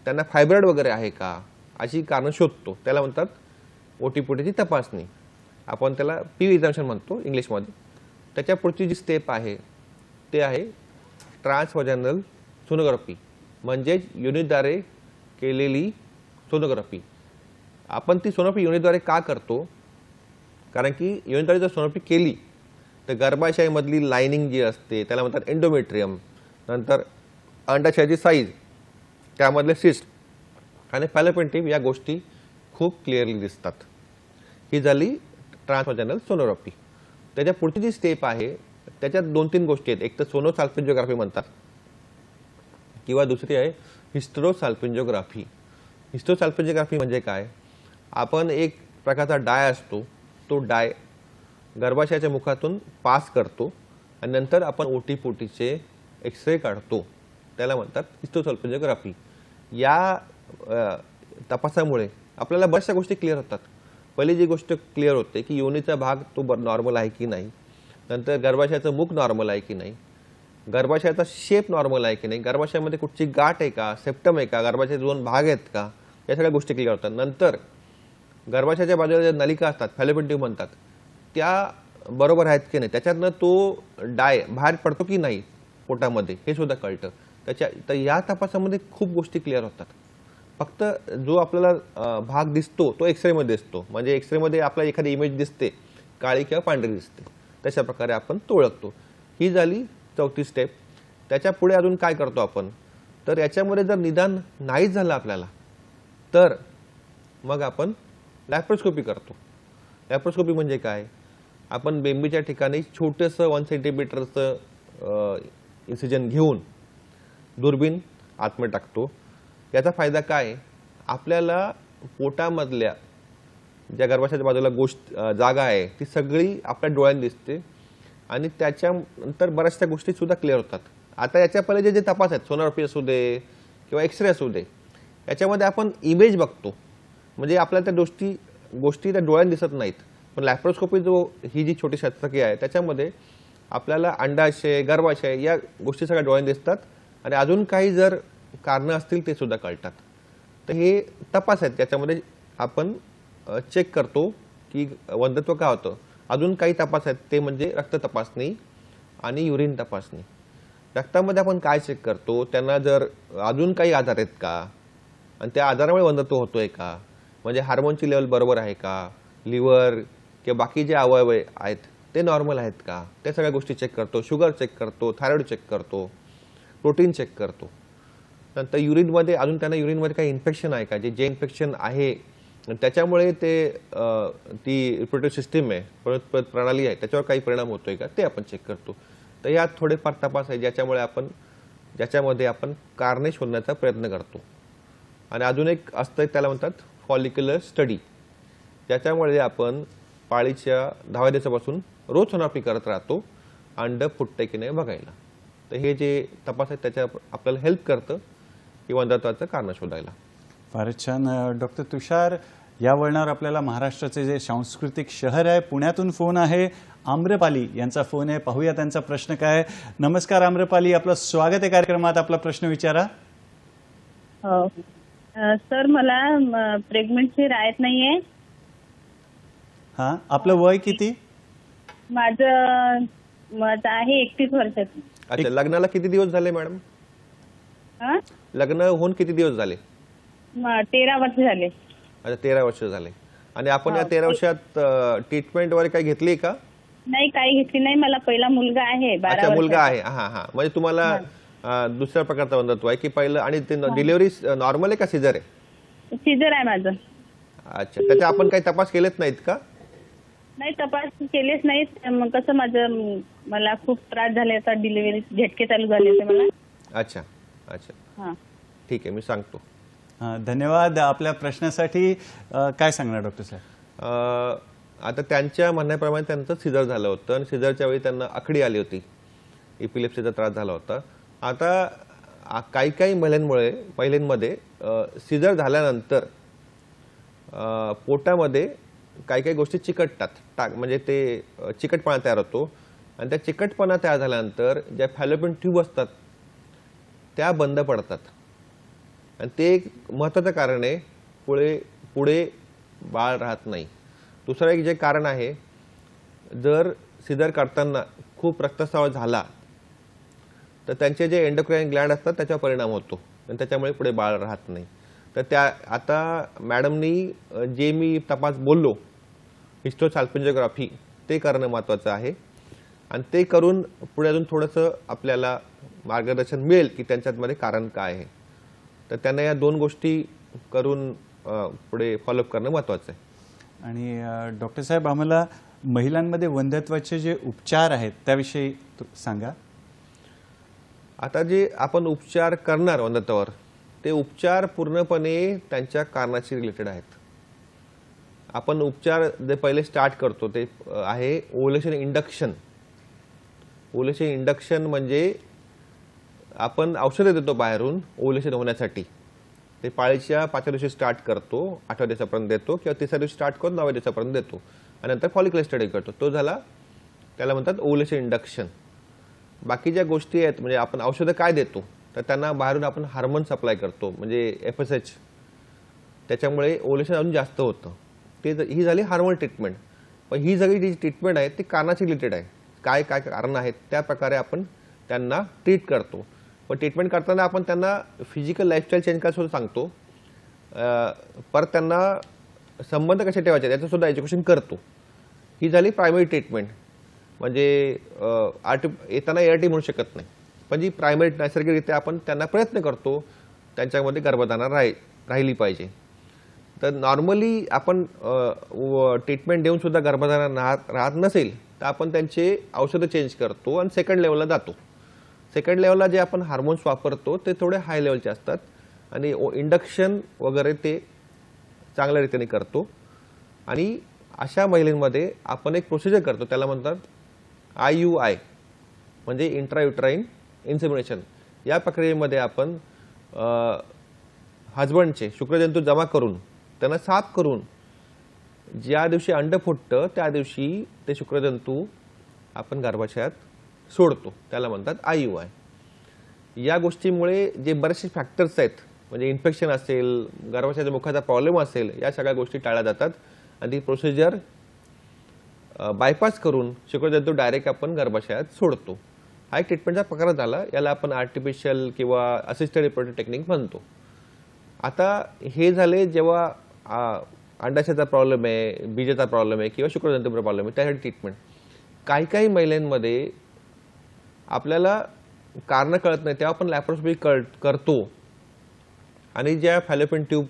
S2: त्यांना फायब्रॉइड वगैरे आहे का, अशी कारणं शोधतो. त्याला म्हणतात ओटीपीटीची तपासणी. आपण त्याला पी एक्झामिनेशन म्हणतो इंग्लिशमध्ये. त्याच्या पुढची जी स्टेप आहे ते आहे ट्रान्सव्हाजाइनल सोनोग्राफी, म्हणजेच योनीद्वारे केलेली सोनोग्राफी. आपण ती सोनोग्राफी योनीद्वारे का करतो? कारण की योनीद्वारे जर सोनोग्राफी केली तर गर्भाशयामधली लायनिंग जी असते त्याला म्हणतात एंडोमेट्रियम, नंतर अंडाशयाची साईज, त्यामधले सिस्ट आणि फॅलोपियन ट्यूब या गोष्टी खूप क्लिअरली दिसतात. ही झाली ट्रान्सव्हाजाइनल सोनोग्राफी. त्याच्या पुढची जी स्टेप आहे त्याच्यात 2-3 गोष्टी आहेत. एक तर सोनोसाल्पिंजिओग्राफी म्हणतात किंवा दुसरी आहे हिस्टेरोसाल्पिंजिओग्राफी. हिस्टेरोसाल्पिंजिओग्राफी म्हणजे काय? आपण एक प्रकारचा डाय असतो, तो डाय गर्भाशयाच्या मुखातून पास करतो आणि नंतर आपण ओटीपोटीचे एक्सरे काढतो, त्याला म्हणतात हिस्टेरोसाल्पिंजिओग्राफी. या तपासामुळे आपल्याला बऱ्याचशा गोष्टी क्लिअर होतात. पहिली जी गोष्ट क्लिअर होते की योनीचा भाग तो नॉर्मल आहे की नाही, नंतर गर्भाशयाचं मुख नॉर्मल आहे की नाही, गर्भाशयाचा शेप नॉर्मल आहे की नाही, गर्भाशयामध्ये कुठची गाठ आहे का, सेप्टम आहे का, गर्भाशयाचे 2 भाग आहेत का, या सगळ्या गोष्टी क्लिअर होतात. नंतर गर्भाशयाच्या बाजूला ज्या नलिका असतात फॅलोपियन ट्यूब म्हणतात त्या बरोबर आहेत की नाही, त्याच्यातनं तो डाय बाहेर पडतो की नाही पोटामध्ये हे सुद्धा कळतं. तर या तपासामध्ये खूप गोष्टी क्लिअर होतात. फक्त जो आपल्याला भाग दिसतो तो एक्सरेमध्ये दिसतो, म्हणजे एक्सरेमध्ये आपल्याला एखादी इमेज दिसते काळी किंवा पांढरी दिसते, तशा प्रकारे आपण तो ओळखतो. ही झाली चौथी स्टेप. त्याच्या पुढे अजून काय करतो आपण? तर याच्यामध्ये जर निदान नाहीच झालं आपल्याला तर मग आपण लॅप्रोस्कोपी करतो. लॅप्रोस्कोपी म्हणजे काय? आपण बेंबीच्या ठिकाणी छोटंसं 1 सेंटीमीटरचं इन्सिजन घेऊन दुर्बीण आतमध्ये टाकतो. याचा फायदा काय? आपल्याला पोटामधल्या ज्या गर्भाशयाच्या बाजूला जागा आहे ती सगळी आपल्या डोळ्यांनी दिसते आणि त्याच्यानंतर बऱ्याचशा गोष्टी सुद्धा क्लिअर होतात. आता याच्या पहिले जे तपास आहेत सोनोग्राफी असू दे किंवा एक्सरे असू दे याच्यामध्ये आपण इमेज बघतो, म्हणजे आपल्याला त्या गोष्टी त्या डोळ्यांनी दिसत नाहीत. पण लॅप्रोस्कोपी ही जी छोटी शस्त्रक्रिया आहे त्याच्यामध्ये आपल्याला अंडाशय गर्भाशय या गोष्टी सगळ्या डोळ्यांनी दिसतात आणि अजून काही जर कारणं असतील ते सुद्धा कळतात. तर हे तपास आहेत त्याच्यामध्ये आपण चेक करतो की वंध्यत्व का होतं. अजून काही तपास आहेत ते म्हणजे रक्त तपासणी आणि युरिन तपासणी. रक्तामध्ये आपण काय चेक करतो? त्यांना जर अजून काही आजार आहेत का आणि त्या आजारामुळे वंध्यत्व होतोय का, म्हणजे हार्मोनची लेवल बरोबर आहे का, लिव्हर किंवा बाकी जे अवयव आहेत ते नॉर्मल आहेत का, त्या सगळ्या गोष्टी चेक करतो. शुगर चेक करतो, थायरॉइड चेक करतो, प्रोटीन चेक करतो. नंतर युरिनमध्ये अजून त्यांना युरिनमध्ये काही इन्फेक्शन आहे का, जे इन्फेक्शन आहे त्याच्यामुळे ती रिप्रोडक्टिव्ह सिस्टीम आहे, प्रणाली आहे, त्याच्यावर काही परिणाम होतोय का ते आपण चेक करतो. तर यात थोडेफार तपास आहे ज्याच्यामध्ये आपण कारणे शोधण्याचा प्रयत्न करतो. आणि अजून एक असतं त्याला म्हणतात फॉलिक्युलर स्टडी, ज्याच्यामुळे आपण पाळीच्या 10व्या दिवसापासून रोज सोनोग्राफी करत राहतो अंड फुटते की नाही बघायला. तर हे जे तपास आहेत त्याच्या आपल्याला हेल्प करतं की वंध्यत्वाचं कारण शोधायला.
S1: फारच छान. डॉक्टर तुषार, या वळणावर आपल्याला महाराष्ट्राचे जे सांस्कृतिक शहर आहे पुण्यातून फोन आहे. आम्रपाली यांचा फोन आहे. पाहूया त्यांचा प्रश्न काय आहे. नमस्कार आम्रपाली, आपलं स्वागत आहे कार्यक्रमात. आपला प्रश्न विचारा.
S4: हो सर, मला प्रेग्नन्सी राहत नाहीये.
S1: हा, आपलं वय किती?
S4: माझं आहे 31 वर्षाचं.
S2: अच्छा, लग्नाला किती दिवस झाले मॅडम?
S4: हा?
S2: लग्न होऊन किती दिवस झाले?
S4: 13 वर्ष झाले.
S2: अच्छा, 13 वर्ष झाले. आणि आपण या 13 वर्षात ट्रीटमेंट वगैरे काही घेतली का?
S4: नाही, काही घेतली नाही. मला पहिला मुलगा आहे 12
S2: अच्छा, मुलगा
S4: वर्षाचा.
S2: आहे. हा हा, म्हणजे तुम्हाला दुसऱ्या प्रकारचा बंधत्व आहे की पहिलं? आणि डिलिव्हरी नॉर्मल आहे का सिझर आहे?
S4: सिझर आहे माझं.
S2: अच्छा, त्याचे आपण काही तपास केलेत नाहीत का?
S4: नाही, तपास केलेच नाहीत. मग कसं मला खूप त्रास झाले, आता डिलिव्हरी झटके चालू झाले होते मला.
S2: अच्छा अच्छा,
S4: हा,
S2: ठीक आहे, मी सांगतो.
S1: धन्यवाद आपल्या प्रश्नासाठी. काय सांगणार डॉक्टर साहेब?
S2: आता त्यांच्या म्हणण्याप्रमाणे त्यांचं सिझर झालं होतं आणि सिझरच्या वेळी त्यांना आखडी आली होती, इपिलेप्सीचा त्रास झाला होता. आता काही महिलांमध्ये सिझर झाल्यानंतर पोटामध्ये काही गोष्टी चिकटतात, म्हणजे ते चिकटपणा तयार होतो आणि त्या चिकटपणा तयार झाल्यानंतर ज्या फॅलोपियन ट्यूब असतात त्या बंद पडतात आणि ते एक महत्त्वाचं कारण आहे. पुढे बाळ राहत नाही. दुसरं एक जे कारण आहे, जर सिझर करताना खूप रक्तस्राव झाला तर त्यांचे जे एंडोक्राइन ग्लँड असतात त्याच्यावर परिणाम होतो आणि त्याच्यामुळे पुढे बाळ राहत नाही. तर आता मॅडमनी जे मी तपास बोललो, हिस्टोसाल्पिंजोग्राफी, ते करणं महत्त्वाचं आहे आणि ते करून पुढे अजून थोडंसं आपल्याला मार्गदर्शन मिळेल की त्यांच्यामध्ये कारण काय आहे. तर त्यांना या 2 गोष्टी करून पुढे फॉलोअप करणं महत्त्वाचं आहे.
S1: आणि डॉक्टर साहेब, आम्हाला महिलांमध्ये वंध्यत्वाचे जे उपचार आहेत त्याविषयी सांगा.
S2: आता जे आपण उपचार करणार वंध्यत्वावर, ते उपचार पूर्णपणे त्यांच्या कारणाशी रिलेटेड आहेत. आपण उपचार जे पहिले स्टार्ट करतो ते आहे ओव्ह्युलेशन इंडक्शन. ओव्ह्युलेशन इंडक्शन म्हणजे आपण औषधं देतो बाहेरून ओव्ह्युलेशन होण्यासाठी. ते पाळीच्या 5व्या दिवशी स्टार्ट करतो, 8व्या दिवसापर्यंत देतो, किंवा 3ऱ्या दिवशी स्टार्ट करून 9व्या दिवसापर्यंत देतो आणि नंतर फॉलिक्युलर स्टडी करतो. तो झाला, त्याला म्हणतात ओव्ह्युलेशन इंडक्शन. बाकी ज्या गोष्टी आहेत, म्हणजे आपण औषधं काय देतो, तर त्यांना बाहेरून आपण हार्मोन सप्लाय करतो, म्हणजे FSH. त्याच्यामुळे ओव्ह्युलेशन अजून जास्त होतं. ही झाली हार्मोन ट्रीटमेंट. पण ही सगळी जी ट्रीटमेंट आहे ती कारणाशी रिलेटेड आहे. काय काय कारण आहेत त्या प्रकारे आपण त्यांना ट्रीट करतो. पण ट्रीटमेंट करताना आपण त्यांना फिजिकल लाईफस्टाईल चेंज करायला सांगतो. परत त्यांना संबंध कसे ठेवायचे त्याचं सुद्धा एज्युकेशन करतो. ही झाली प्रायमरी ट्रीटमेंट. म्हणजे येताना ART म्हणू शकत नाही, पण जी प्रायमरी नैसर्गिकरित्या आपण त्यांना प्रयत्न करतो त्यांच्यामध्ये गर्भधारणा राहिली पाहिजे. तर नॉर्मली आपण ट्रीटमेंट देऊन सुद्धा गर्भधारणा राहत नसेल तर आपण त्यांचे औषधं चेंज करतो आणि सेकंड लेवलला जातो. सेकंड लेवलला जे आपण हार्मोन्स वापरतो ते थोडे हाय लेवलचे असतात आणि इंडक्शन वगैरे ते चांगल्या रीतीने करतो. आणि अशा महिलांमध्ये आपण एक प्रोसिजर करतो, त्याला म्हणतात IUI, म्हणजे इंट्रायुट्राइन इन्सेमिनेशन. या प्रक्रियेमध्ये आपण हजबंडचे शुक्रजंतू जमा करून त्यांना साफ करून ज्या दिवशी अंड फुटतं त्या दिवशी ते शुक्रजंतू आपण गर्भाशयात सोडतो, त्याला म्हणतात IUI. या गोष्टीमुळे जे बरेचसे फॅक्टर्स आहेत, म्हणजे इन्फेक्शन असेल, गर्भाशयाच्या मुखाचा प्रॉब्लेम असेल, या सगळ्या गोष्टी टाळल्या जातात आणि ती प्रोसिजर बायपास करून शुक्रजंतू डायरेक्ट आपण गर्भाशयात सोडतो. हा एक ट्रीटमेंटचा प्रकार झाला. याला आपण आर्टिफिशियल किंवा असिस्टेड रिप्रोडक्टिव्ह टेक्निक म्हणतो. आता हे झाले जेव्हा अंडाशयाचा प्रॉब्लेम आहे, बीजाचा प्रॉब्लेम आहे किंवा शुक्रजंतूचा प्रॉब्लेम आहे, त्यासाठी ट्रीटमेंट. काही महिलांमध्ये आपल्याला कारणं कळत नाही तेव्हा आपण लॅप्रोस्कोपी करतो आणि ज्या फॅलोपियन ट्यूब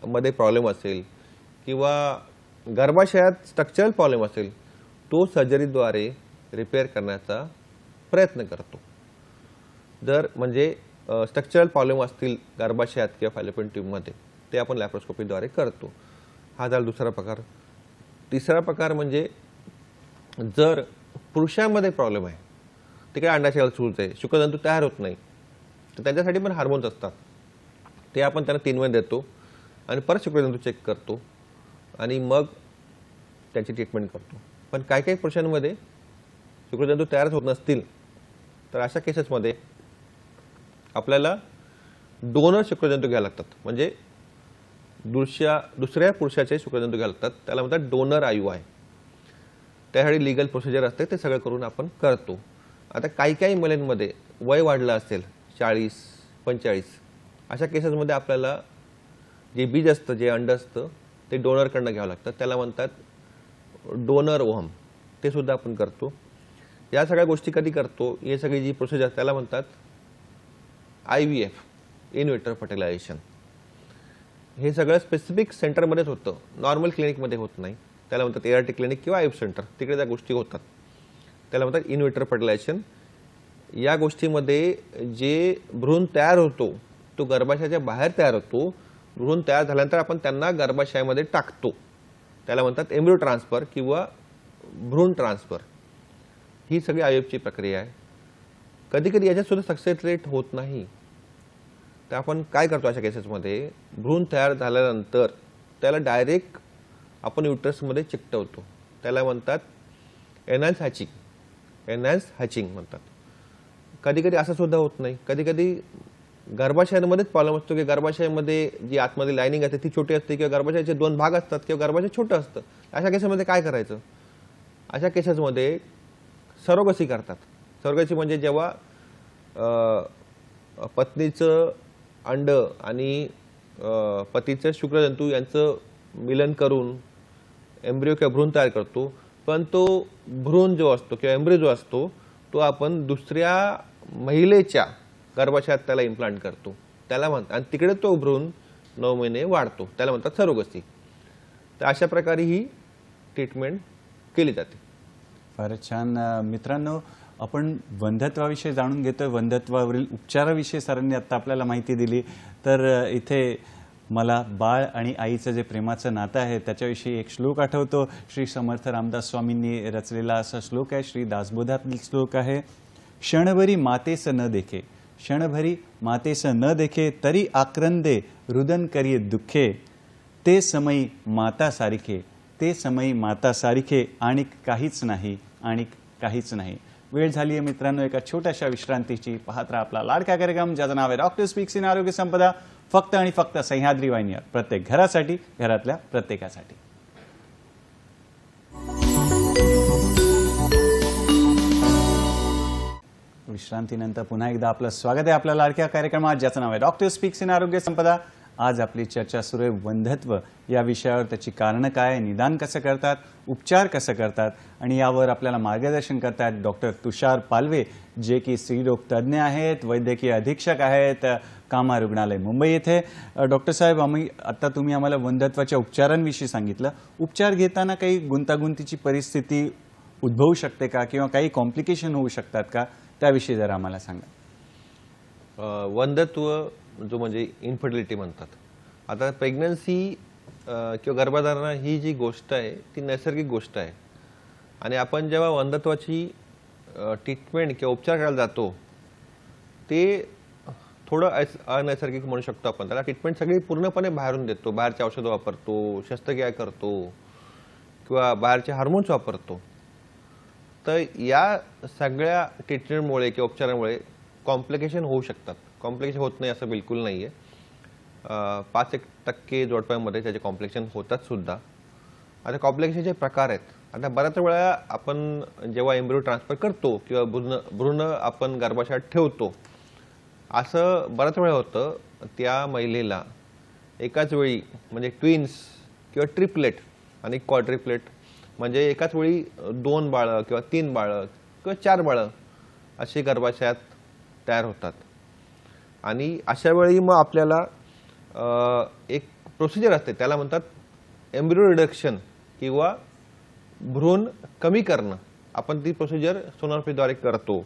S2: मध्ये प्रॉब्लेम असेल किंवा गर्भाशयात स्ट्रक्चरल प्रॉब्लेम असेल तो सर्जरीद्वारे रिपेअर करण्याचा प्रयत्न करतो. जर म्हणजे स्ट्रक्चरल प्रॉब्लेम असतील गर्भाशयात किंवा फॅलोपियन ट्यूबमध्ये ते आपण लॅप्रोस्कोपीद्वारे करतो. हा झाला दुसरा प्रकार. तिसरा प्रकार म्हणजे जर पुरुषांमध्ये प्रॉब्लेम आहे, तिकडे अंडाशयाला सूज आहे, शुक्रजंतू तयार होत नाही, तर त्यांच्यासाठी पण हार्मोन्स असतात, ते आपण त्यांना 3 महिने देतो आणि परत शुक्रजंतू चेक करतो आणि मग त्याची ट्रीटमेंट करतो. पण काही काही पुरुषांमध्ये शुक्रजंतू तयारच होत नसतील तर अशा केसेसमध्ये आपल्याला डोनर शुक्रजंतू घ्यावे लागतात. म्हणजे दुसऱ्या पुरुषाचे शुक्रजंतू घ्यावे लागतात. त्याला म्हणतात डोनर IUI. त्यासाठी लीगल प्रोसिजर असते, ते सगळं करून आपण करतो. आता काही काही महिलांमध्ये वय वाढलं असेल 40-45, अशा केसेसमध्ये आपल्याला जे बीज असतं, जे अंड असतं, ते डोनरकडनं घ्यावं लागतं. त्याला म्हणतात डोनर ओहम. ते सुद्धा आपण करतो. या सगळ्या गोष्टी कधी करतो, हे सगळी जी प्रोसिजर त्याला म्हणतात IVF, इन विट्रो फर्टिलायझेशन. हे सगळं स्पेसिफिक सेंटरमध्येच होतं, नॉर्मल क्लिनिकमध्ये होत नाही. त्याला म्हणतात ART क्लिनिक किंवा IVF सेंटर, तिकडे त्या गोष्टी होतात. त्याला म्हणतात इन विट्रो फर्टिलायझेशन. या गोष्टीमध्ये जे भ्रूण तयार होतो तो गर्भाशयाच्या बाहेर तयार होतो. भ्रूण तयार झाल्यानंतर आपण त्यांना गर्भाशयामध्ये टाकतो. त्याला म्हणतात एम्ब्रियो ट्रान्सफर किंवा भ्रूण ट्रान्सफर. ही सगळी IVFची प्रक्रिया आहे. कधी कधी याच्यात सुद्धा सक्सेस रेट होत नाही. तर आपण काय करतो अशा केसेसमध्ये, भ्रूण तयार झाल्यानंतर त्याला डायरेक्ट आपण युट्रसमध्ये चिकटवतो. त्याला म्हणतात एनहान्स हॅचिंग म्हणतात. कधी कधी असं सुद्धा होत नाही. कधी कधी गर्भाशयामध्येच प्रॉब्लेम असतो की गर्भाशयामध्ये जी आतमध्ये लायनिंग असते ती छोटी असते किंवा गर्भाशयाचे 2 भाग असतात किंवा गर्भाशय छोटं असतं. अशा केसेसमध्ये काय करायचं? अशा केसेसमध्ये सरोगसी करतात. सरोगसी म्हणजे जेव्हा पत्नीचं अंड आणि पतीचं शुक्रजंतू यांचं मिलन करून एम्ब्रियो किंवा भ्रूण तयार करतो. पण तो भ्रूण जो असतो किंवा एम्ब्रियो जो असतो तो आपण दुसऱ्या महिलेच्या गर्भाशयात त्याला इम्प्लांट करतो. त्याला म्हणतात, आणि तिकडे तो भ्रूण 9 महिने वाढतो. त्याला म्हणतात सरोगसी. तर अशा प्रकारे ही ट्रीटमेंट केली जाते.
S1: फारच छान. मित्रांनो, आपण वंध्यत्वाविषयी जाणून घेतोय. वंध्यत्वावरील उपचाराविषयी सरांनी आता आपल्याला माहिती दिली. तर इथे मला बाळ आणि आईचं जे प्रेमाचं नातं आहे त्याच्याविषयी एक श्लोक आठवतो. श्री समर्थ रामदास स्वामींनी रचलेला असा श्लोक आहे. श्री दासबोधातील श्लोक आहे. क्षणभरी मातेस न देखे, क्षणभरी मातेस न देखे, तरी आक्रंदे रुदन करिये दुःखे, ते समयी माता सारिखे, ते समयी माता सारिखे, आणि काहीच नाही, आणि काहीच नाही. वेळ झाली आहे मित्रांनो एका छोट्याशा विश्रांतीची. पाहत राहा आपला लाडका कार्यक्रम ज्याचं नाव आहे डॉक्टर स्पीक्स इन आरोग्य संपदा, फक्त आणि फक्त सह्याद्री वाहिनीवर, प्रत्येक घरासाठी, घरातल्या प्रत्येकासाठी. विश्रांतीनंतर पुन्हा एकदा आपलं स्वागत आहे आपल्या लाडक्या कार्यक्रमात ज्याचं नाव आहे डॉक्टर स्पीक्स इन आरोग्य संपदा. आज आपली चर्चा सुरू आहे वंध्यत्व या विषयावर. त्याची कारणं काय, निदान कसं करतात, उपचार कसं करतात, आणि यावर आपल्याला मार्गदर्शन करतात डॉक्टर तुषार पालवे, जे की स्त्रीरोग तज्ज्ञ आहेत, वैद्यकीय अधीक्षक आहेत, कामा रुग्णालय मुंबई येथे. डॉक्टर साहेब, आता तुम्ही आम्हाला वंध्यत्वाच्या उपचारांविषयी सांगितलं. उपचार घेताना काही गुंतागुंतीची परिस्थिती उद्भवू शकते का, किंवा काही कॉम्प्लिकेशन होऊ शकतात का, त्याविषयी जरा आम्हाला सांगा.
S2: वंध्यत्व जो म्हणजे इन्फर्टिलिटी म्हणतात. आता प्रेग्नन्सी किंवा गर्भधारणा ही जी गोष्ट आहे ती नैसर्गिक गोष्ट आहे. आणि आपण जेव्हा वंध्यत्वाची ट्रीटमेंट किंवा उपचार करायला जातो ते थोडं अनैसर्गिक म्हणू शकतो आपण. त्याला ट्रीटमेंट सगळी पूर्णपणे बाहेरून देतो. बाहेरचे औषधं वापरतो, शस्त्रक्रिया करतो किंवा बाहेरचे हार्मोन्स वापरतो. तर या सगळ्या ट्रीटमेंटमुळे किंवा उपचारामुळे कॉम्प्लिकेशन होऊ शकतात. कॉम्प्लिकेशन होत नाही असं बिलकुल नाही आहे. 5% जोडप्यांमध्ये त्याचे कॉम्प्लिकेशन होतात सुद्धा. आता कॉम्प्लिकेशनचे प्रकार आहेत. आता बऱ्याच वेळा आपण जेव्हा एम्ब्रियो ट्रान्सफर करतो किंवा भ्रूण आपण गर्भाशयात ठेवतो, असं बऱ्याच वेळा होतं त्या महिलेला एकाच वेळी म्हणजे ट्विन्स किंवा ट्रिपलेट आणि क्वाड्रिप्लेट म्हणजे एकाच वेळी 2 बाळं किंवा 3 बाळं किंवा 4 बाळं अशी गर्भाशयात तयार होतात. आणि अशा वेळी मग आपल्याला एक प्रोसिजर असते, त्याला म्हणतात एम्ब्रियो रिडक्शन किंवा भ्रूण कमी करणं. आपण ती प्रोसिजर सोनोग्राफीद्वारे करतो.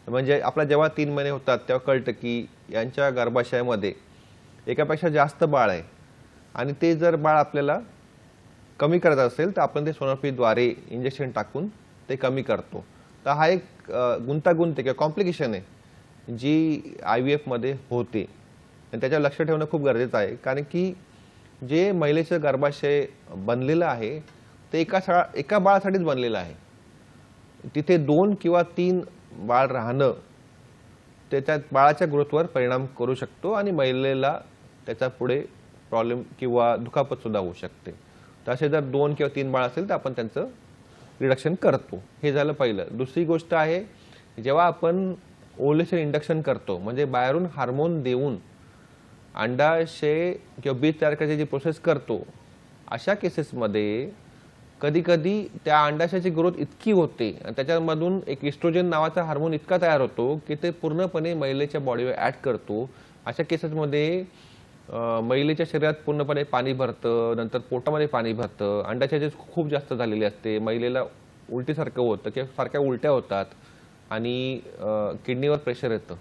S2: म्हणजे आपला जेव्हा 3 महिने होतात तेव्हा कळतं की यांच्या गर्भाशयामध्ये एकापेक्षा जास्त बाळ आहे, आणि ते जर बाळ आपल्याला कमी करायचं असेल तर आपण ते सोनोग्राफीद्वारे इंजेक्शन टाकून ते कमी करतो. तर हा एक गुंतागुंत किंवा कॉम्प्लिकेशन आहे जी IVF मध्ये होते, आणि त्याच्यावर लक्ष ठेवणं खूप गरजेचं आहे. कारण की जे महिलेचं गर्भाशय बनलेलं आहे ते एका बाळासाठीच बनलेलं आहे. तिथे 2 किंवा 3 बाळ राहणं त्याच्या बाळाच्या ग्रोथवर परिणाम करू शकतो आणि महिलेला त्याचा पुढे प्रॉब्लेम किंवा दुखापत सुद्धा होऊ शकते. तसे जर 2 किंवा 3 बाळ असेल तर आपण त्यांचं रिडक्शन करतो. हे झालं पहिलं. दुसरी गोष्ट आहे, जेव्हा आपण ओव्ह्युलेशन इंडक्शन करतो म्हणजे बाहेरून हार्मोन देऊन अंडाशय किंवा बीज तयार करायची जी प्रोसेस करतो, अशा केसेसमध्ये कधी कधी त्या अंडाशयाची ग्रोथ इतकी होते आणि त्याच्यामधून एक इस्ट्रोजन नावाचा हार्मोन इतका तयार होतो की ते पूर्णपणे महिलेच्या बॉडीवर ॲड करतो. अशा केसेसमध्ये महिलेच्या शरीरात पूर्णपणे पाणी भरतं, नंतर पोटामध्ये पाणी भरतं, अंडाशयाची खूप जास्त झालेली असते, महिलेला उलटीसारखं होतं किंवा सारख्या उलट्या होतात आणि किडनीवर प्रेशर येतं.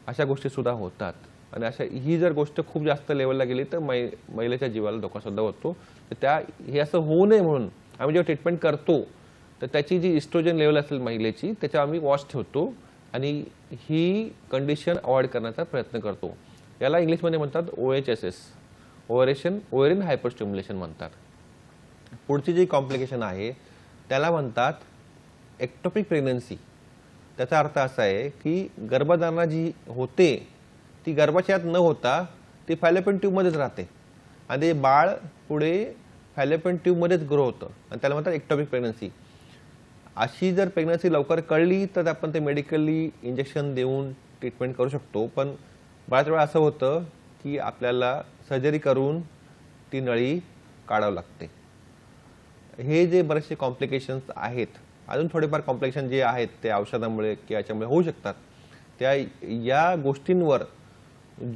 S2: अशा गोष्टी सुद्धा होतात. आणि ही जर गोष्ट खूप जास्त लेवलला गेली तर महिलेच्या जीवाला धोका सुद्धा होतो. तर हे असं होऊ नये म्हणून आम्ही जेव्हा ट्रीटमेंट करतो तर त्याची जी इस्ट्रोजन लेवल असेल महिलेची त्याच्यावर आम्ही वॉच ठेवतो आणि ही कंडिशन अवॉइड करण्याचा प्रयत्न करतो. याला इंग्लिशमध्ये म्हणतात OHSS, ओव्हेरियन हायपरस्टिम्युलेशन म्हणतात. पुढची जी कॉम्प्लिकेशन आहे त्याला म्हणतात एक्टोपिक प्रेग्नन्सी. त्याचा अर्थ असा आहे की गर्भधारणा जी होते ती गर्भाशयात न होता ती फॅलोपियन ट्यूबमध्येच राहते आणि ते बाळ पुढे फॅलोपियन ट्यूबमध्येच ग्रो होतं आणि त्याला म्हणतात एक्टोपिक प्रेग्नन्सी. अशी जर प्रेग्नन्सी लवकर कळली तर आपण ते मेडिकली इंजेक्शन देऊन ट्रीटमेंट करू शकतो. पण बऱ्याच वेळा असं होतं की आपल्याला सर्जरी करून ती नळी काढावं लागते. हे जे बरेचसे कॉम्प्लिकेशन्स आहेत, अजून थोडेफार कॉम्प्लिकेशन जे आहेत ते औषधामुळे किंवा याच्यामुळे होऊ शकतात. या गोष्टींवर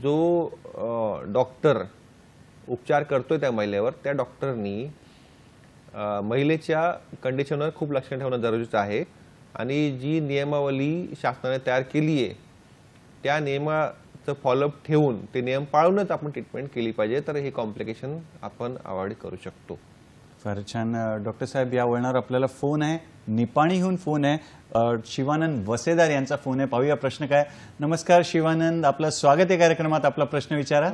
S2: जो डॉक्टर उपचार करतोय त्या महिलेवर, त्या डॉक्टरनी महिलेच्या कंडिशनवर खूप लक्ष ठेवणं गरजेचं आहे आणि जी नियमावली शासनाने तयार केली आहे त्या नियमाचं फॉलोअप ठेवून ते नियम पाळूनच आपण ट्रीटमेंट केली पाहिजे. तर हे कॉम्प्लिकेशन आपण अवॉइड करू शकतो.
S1: फार छान. डॉक्टर साहेब, या वळणावर आपल्याला फोन आहे, निपाणीहून फोन आहे. शिवानंद वसेदार यांचा फोन आहे. पाहूया प्रश्न काय. नमस्कार शिवानंद, आपलं स्वागत आहे कार्यक्रमात. आपला प्रश्न विचारा.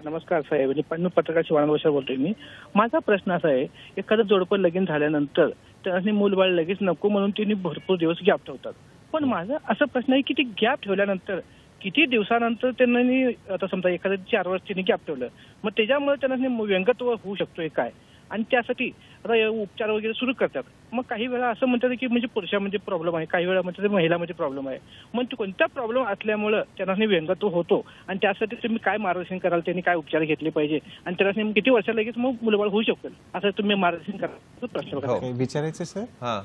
S5: नमस्कार साहेब. निपाणी पत्रकार शिवानंद वसेदार बोलतोय मी. माझा प्रश्न असा आहे, एखादं जोडपं लगीन झाल्यानंतर त्यांनी मूलबाळ लगेच नको म्हणून त्यांनी भरपूर दिवस गॅप ठेवतात. पण माझा असा प्रश्न आहे की ते गॅप ठेवल्यानंतर किती दिवसानंतर त्यांनी, आता समजा एखाद्या 4 वर्ष त्यांनी गॅप ठेवलं, मग त्याच्यामुळे त्यांना व्यंगत्व होऊ शकतोय काय? आणि त्यासाठी आता उपचार वगैरे सुरू करतात. मग काही वेळा असं म्हणतात की म्हणजे पुरुषामध्ये प्रॉब्लेम आहे, काही वेळा म्हणतात महिलामध्ये प्रॉब्लेम आहे. मग कोणत्या प्रॉब्लेम असल्यामुळे त्यांना व्यंगत्व होतो आणि त्यासाठी तुम्ही काय मार्गदर्शन कराल, त्यांनी काय उपचार घेतले पाहिजे आणि त्यांना किती वर्षा लगेच मग मुलबाळ होऊ शकतो असं तुम्ही मार्गदर्शन करा प्रश्न
S1: विचारायचे सर.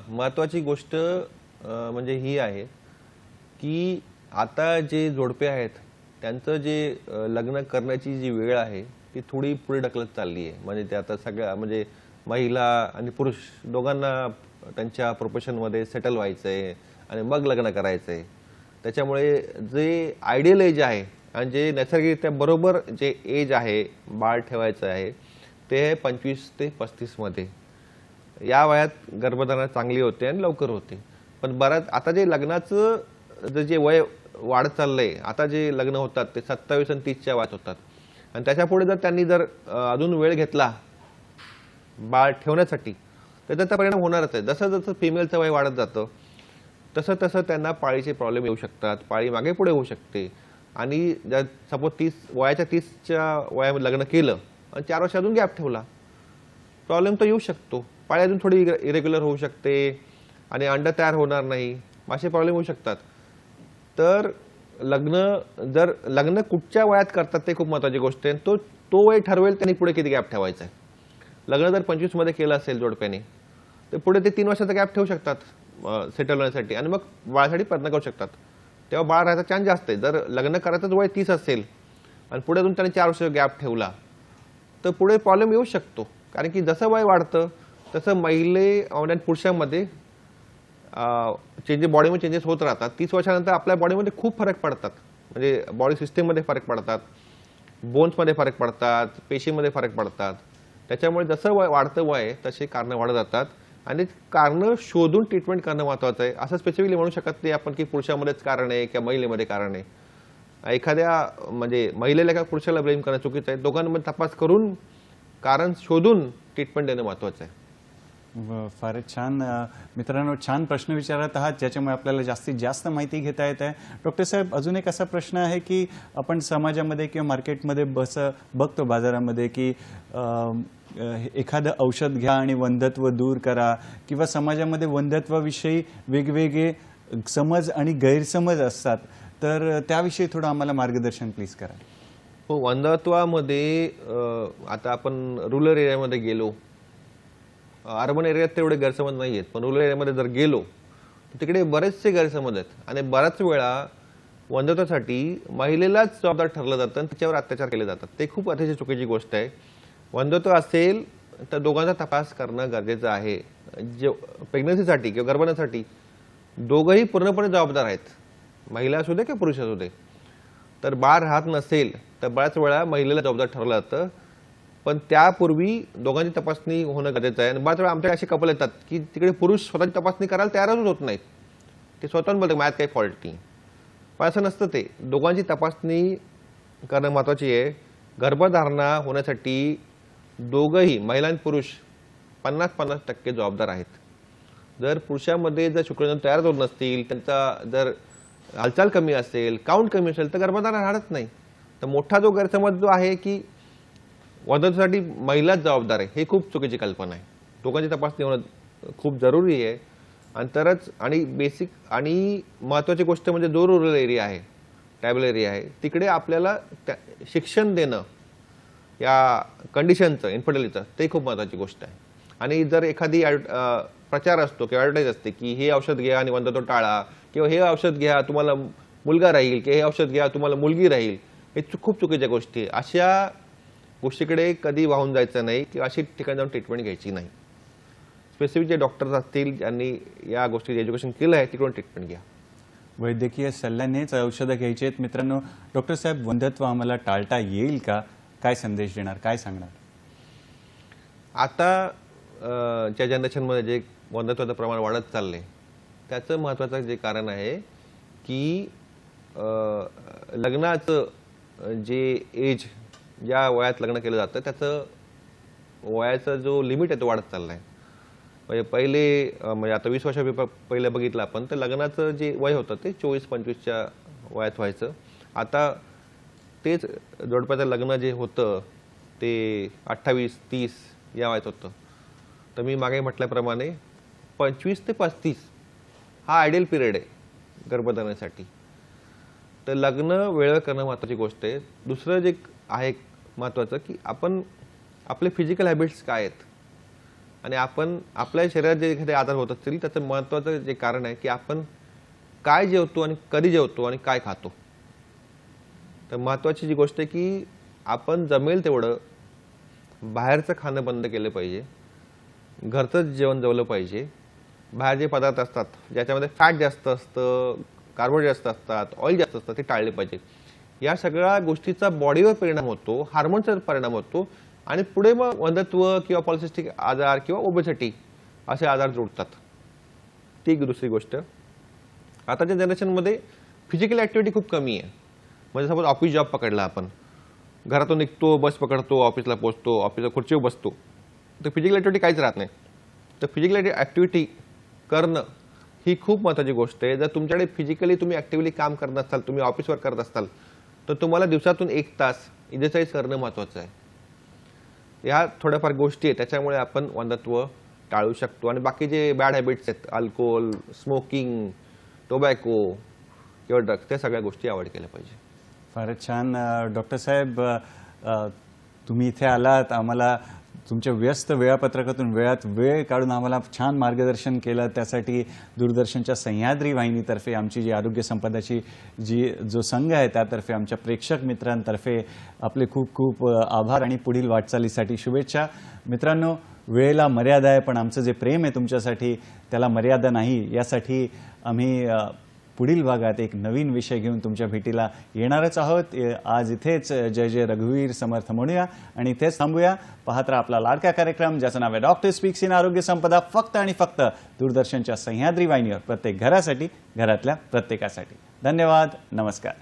S2: महत्वाची गोष्ट म्हणजे ही आहे की आता जे जोडपे आहेत त्यांचं जे लग्न करण्याची जी वेळ आहे ती थोडी पुढे ढकलत चालली आहे. म्हणजे ते आता सगळ्या म्हणजे महिला आणि पुरुष दोघांना त्यांच्या प्रोफेशनमध्ये सेटल व्हायचं आहे आणि मग लग्न करायचं आहे. त्याच्यामुळे जे आयडियल एज आहे आणि जे नैसर्गिकरित्या बरोबर जे एज आहे बाळ ठेवायचं आहे ते 25 ते 35 मध्ये. या वयात गर्भधारणा चांगली होते आणि लवकर होते. पण बऱ्याच आता जे लग्नाचं जे वय वाढत चाललंय, आता जे लग्न होतात ते 27 आणि 30च्या वयात होतात आणि त्याच्या पुढे जर त्यांनी जर अजून वेळ घेतला बाळ ठेवण्यासाठी तर त्याचा परिणाम होणारच आहे. जसं जसं फिमेलचं वय वाढत जातं तसं तसं त्यांना पाळीचे प्रॉब्लेम येऊ शकतात, पाळी मागे पुढे होऊ शकते. आणि जर सपोज वयाच्या 30च्या वयामध्ये लग्न केलं आणि 4 वर्ष अजून गॅप ठेवला, प्रॉब्लेम तर येऊ शकतो. पाळी अजून थोडी इरेग्युलर होऊ शकते आणि अंड तयार होणार नाही, असे प्रॉब्लेम होऊ शकतात. तर लग्न कुठच्या वयात करतात ते खूप महत्त्वाची गोष्ट आहे. तो वय ठरवेल त्यांनी पुढे किती गॅप ठेवायचा आहे. लग्न जर 25 मध्ये केलं असेल जोडप्याने तर पुढे ते 3 वर्षाचा गॅप ठेवू शकतात सेटल होण्यासाठी आणि मग बाळासाठी प्रयत्न करू शकतात. तेव्हा बाळ राहायचा चान्स जास्त आहे. जर लग्न करायचं वय 30 असेल आणि पुढे अजून त्याने 4 वर्ष गॅप ठेवला तर पुढे प्रॉब्लेम येऊ शकतो. कारण की जसं वय वाढतं तसं आणि पुरुषांमध्ये बॉडीमध्ये चेंजेस होत राहतात. 30 वर्षानंतर आपल्या बॉडीमध्ये खूप फरक पडतात. म्हणजे बॉडी सिस्टीममध्ये फरक पडतात, बोन्समध्ये फरक पडतात, पेशीमध्ये फरक पडतात. त्याच्यामुळे जसं वय वाढतं वय तसे कारणं वाढत जातात आणि कारणं शोधून ट्रीटमेंट करणं महत्त्वाचं आहे. असं स्पेसिफिकली म्हणू शकत नाही आपण की पुरुषामध्येच कारण आहे किंवा महिलेमध्ये कारण आहे. एखाद्या म्हणजे महिलेला का पुरुषाला ब्लेम करणं चुकीचं आहे. दोघांमध्ये तपास करून कारण शोधून ट्रीटमेंट देणं महत्त्वाचं आहे.
S1: फारच छान. मित्रांनो, छान प्रश्न विचारत आहात ज्याच्यामुळे आपल्याला जास्तीत जास्त माहिती घेता येत आहे. डॉक्टर साहेब, अजून एक असा प्रश्न आहे की आपण समाजामध्ये किंवा मार्केटमध्ये बघतो बाजारामध्ये की एखादं औषध घ्या आणि वंध्यत्व दूर करा, किंवा समाजामध्ये वंध्यत्वाविषयी वेगवेगळे समज आणि गैरसमज असतात. तर त्याविषयी थोडं आम्हाला मार्गदर्शन प्लीज करा.
S2: हो, वंध्यत्वामध्ये आता आपण रूरल एरियामध्ये गेलो, अर्बन एरियात तेवढे गैरसमज नाही आहेत, पण रूरल एरियामध्ये जर गेलो तर तिकडे बरेचसे गैरसमज आहेत. आणि बऱ्याच वेळा वंध्यत्वासाठी महिलेलाच जबाबदार ठरलं जातं आणि तिच्यावर अत्याचार केले जातात. ते खूप अतिशय चुकीची गोष्ट आहे. वंध्यत्व असेल तर दोघांचा तपास करणं गरजेचं आहे. जे प्रेग्नन्सीसाठी किंवा गर्भाधानासाठी दोघंही पूर्णपणे जबाबदार आहेत, महिला असू दे किंवा पुरुष असू दे. तर बाळ राहत नसेल तर बऱ्याच वेळा महिलेला जबाबदार ठरवलं जातं, पण त्यापूर्वी दोघांची तपासणी होणं गरजेचं आहे. आणि बऱ्याच वेळा आमच्याकडे असे कपल येतात की तिकडे पुरुष स्वतःची तपासणी करायला तयारच होत नाहीत. ते स्वतःहून बोलतात माझ्यात काही फॉल्ट नाही, पण असं नसतं. ते दोघांची तपासणी करणं महत्त्वाची आहे. गर्भधारणा होण्यासाठी दोघंही महिला आणि पुरुष 50-50% जबाबदार आहेत. जर पुरुषामध्ये जर शुक्रजन तयार होत नसतील, त्यांचा जर हालचाल कमी असेल, काउंट कमी असेल, तर गर्भधारणा राहत नाही. तर मोठा जो गैरसमज जो आहे की वंध्यत्वासाठी महिलाच जबाबदार आहे, हे खूप चुकीची कल्पना आहे. दोघांची तपासणी होणं खूप जरुरी आहे. आणि तरच, आणि बेसिक आणि महत्त्वाची गोष्ट म्हणजे जो रुरल एरिया आहे, ट्रायबल एरिया आहे, तिकडे आपल्याला शिक्षण देणं या कंडिशनचं, इन्फर्टिलिटीचं, ते खूप महत्त्वाची गोष्ट आहे. आणि जर एखादी प्रचार असतो किंवा ॲडव्हर्टाईज असते की हे औषध घ्या आणि वंध्यत्व टाळा, किंवा हे औषध घ्या तुम्हाला मुलगा राहील, किंवा हे औषध घ्या तुम्हाला मुलगी राहील, हे खूप चुकीच्या गोष्टी आहे. अशा गोष्टीकडे कधी वाहून जायचं नाही किंवा अशी ठिकाणी जाऊन ट्रीटमेंट घ्यायची नाही. स्पेसिफिक जे डॉक्टर्स असतील ज्यांनी या गोष्टीचं एज्युकेशन केलं आहे तिकडून ट्रीटमेंट घ्या.
S1: वैद्यकीय सल्ल्यानेच औषधं घ्यायची आहेत. मित्रांनो, डॉक्टर साहेब, वंध्यत्व आम्हाला टाळता येईल का? काय संदेश देणार, काय सांगणार?
S2: आता ज्या जनरेशनमध्ये जे वंध्यत्वाचं प्रमाण वाढत चाललंय त्याचं महत्त्वाचं जे कारण आहे की लग्नाचं जे एज, ज्या वयात लग्न केलं जातं त्याचं वयाचा जो लिमिट आहे तो वाढत चालला आहे. म्हणजे पहिले म्हणजे आता 20 वर्षापूर्वी पहिले बघितलं आपण तर लग्नाचं जे वय होतं ते 24-25च्या वयात व्हायचं. आता तेच जोडप्याचं लग्न जे होतं ते 28-30 या वयात होतं. तर मी मागे म्हटल्याप्रमाणे 25 ते 35 हा आयडियल पिरियड आहे गर्भधारणेसाठी. तर लग्न वेळेवर करणं महत्त्वाची गोष्ट आहे. दुसरं जे आहे महत्त्वाचं की आपण आपले फिजिकल हॅबिट्स काय आहेत आणि आपण आपल्या शरीरात जे एखादे आजार होत असतील त्याचं महत्त्वाचं जे कारण आहे की आपण काय जेवतो आणि कधी जेवतो आणि काय खातो. तर महत्त्वाची जी गोष्ट आहे की आपण जमेल तेवढं बाहेरचं खाणं बंद केलं पाहिजे, घरचंच जेवण जेवलं पाहिजे. बाहेर जे पदार्थ असतात ज्याच्यामध्ये फॅट जास्त असतं, कार्बोहायड्रेट जास्त असतात, ऑइल जास्त असतं, ते टाळले पाहिजे. या सगळ्या गोष्टीचा बॉडीवर परिणाम होतो, हार्मोनचा परिणाम होतो आणि पुढे मग वंध्यत्व किंवा पॉलिसिस्टिक आजार किंवा ओबेसिटी असे आजार जोडतात. ती एक दुसरी गोष्ट. आताच्या जनरेशनमध्ये फिजिकल ॲक्टिव्हिटी खूप कमी आहे. म्हणजे सपोज ऑफिस जॉब पकडला, आपण घरातून निघतो, बस पकडतो, ऑफिसला पोहोचतो, ऑफिसला खुर्चीवर बसतो, तर फिजिकल ॲक्टिव्हिटी काहीच राहत नाही. तर फिजिकल ॲक्टिव्हिटी करणं ही खूप महत्त्वाची गोष्ट आहे. जर तुमच्याकडे फिजिकली तुम्ही ॲक्टिव्हली काम करत असाल, तुम्ही ऑफिसवर करत असाल, तर तुम्हाला दिवसातून 1 तास एक्सरसाइज करणं महत्त्वाचं आहे. ह्या थोड्याफार गोष्टी आहेत त्याच्यामुळे आपण वंध्यत्व टाळू शकतो. आणि बाकी जे बॅड हॅबिट्स आहेत, अल्कोहोल, स्मोकिंग, टोबॅको किंवा ड्रग्स, त्या सगळ्या गोष्टी अवॉइड केल्या पाहिजे.
S1: फारच छान. डॉक्टर साहेब, तुम्ही इथे आलात, आम्हाला तुमच्या व्यस्त वेळापत्रकातून वेळात वेळ काढून आम्हाला छान मार्गदर्शन केलं. त्यासाठी दूरदर्शनच्या सह्याद्री वाहिनीतर्फे, आमची जी आरोग्य संपदाची जो संघ आहे त्यातर्फे, आमच्या प्रेक्षक मित्रांतर्फे आपले खूप खूप आभार आणि पुढील वाटचालीसाठी शुभेच्छा. मित्रांनो, वेळेला मर्यादा आहे, पण आमचं जे प्रेम आहे तुमच्यासाठी त्याला मर्यादा नाही. यासाठी आम्ही पुढील भागात एक नवीन विषय घेऊन तुमच्या भेटीला येणारच आहोत. आज इथेच जय जय रघुवीर समर्थ म्हणूया आणि इथेच थांबूया. पाहत राहा आपला लाडका कार्यक्रम ज्याचं नाव आहे डॉक्टर स्पीक्स इन आरोग्य संपदा, फक्त आणि फक्त दूरदर्शनच्या सह्याद्री वाहिनीवर, प्रत्येक घरासाठी, घरातल्या प्रत्येकासाठी. धन्यवाद. नमस्कार.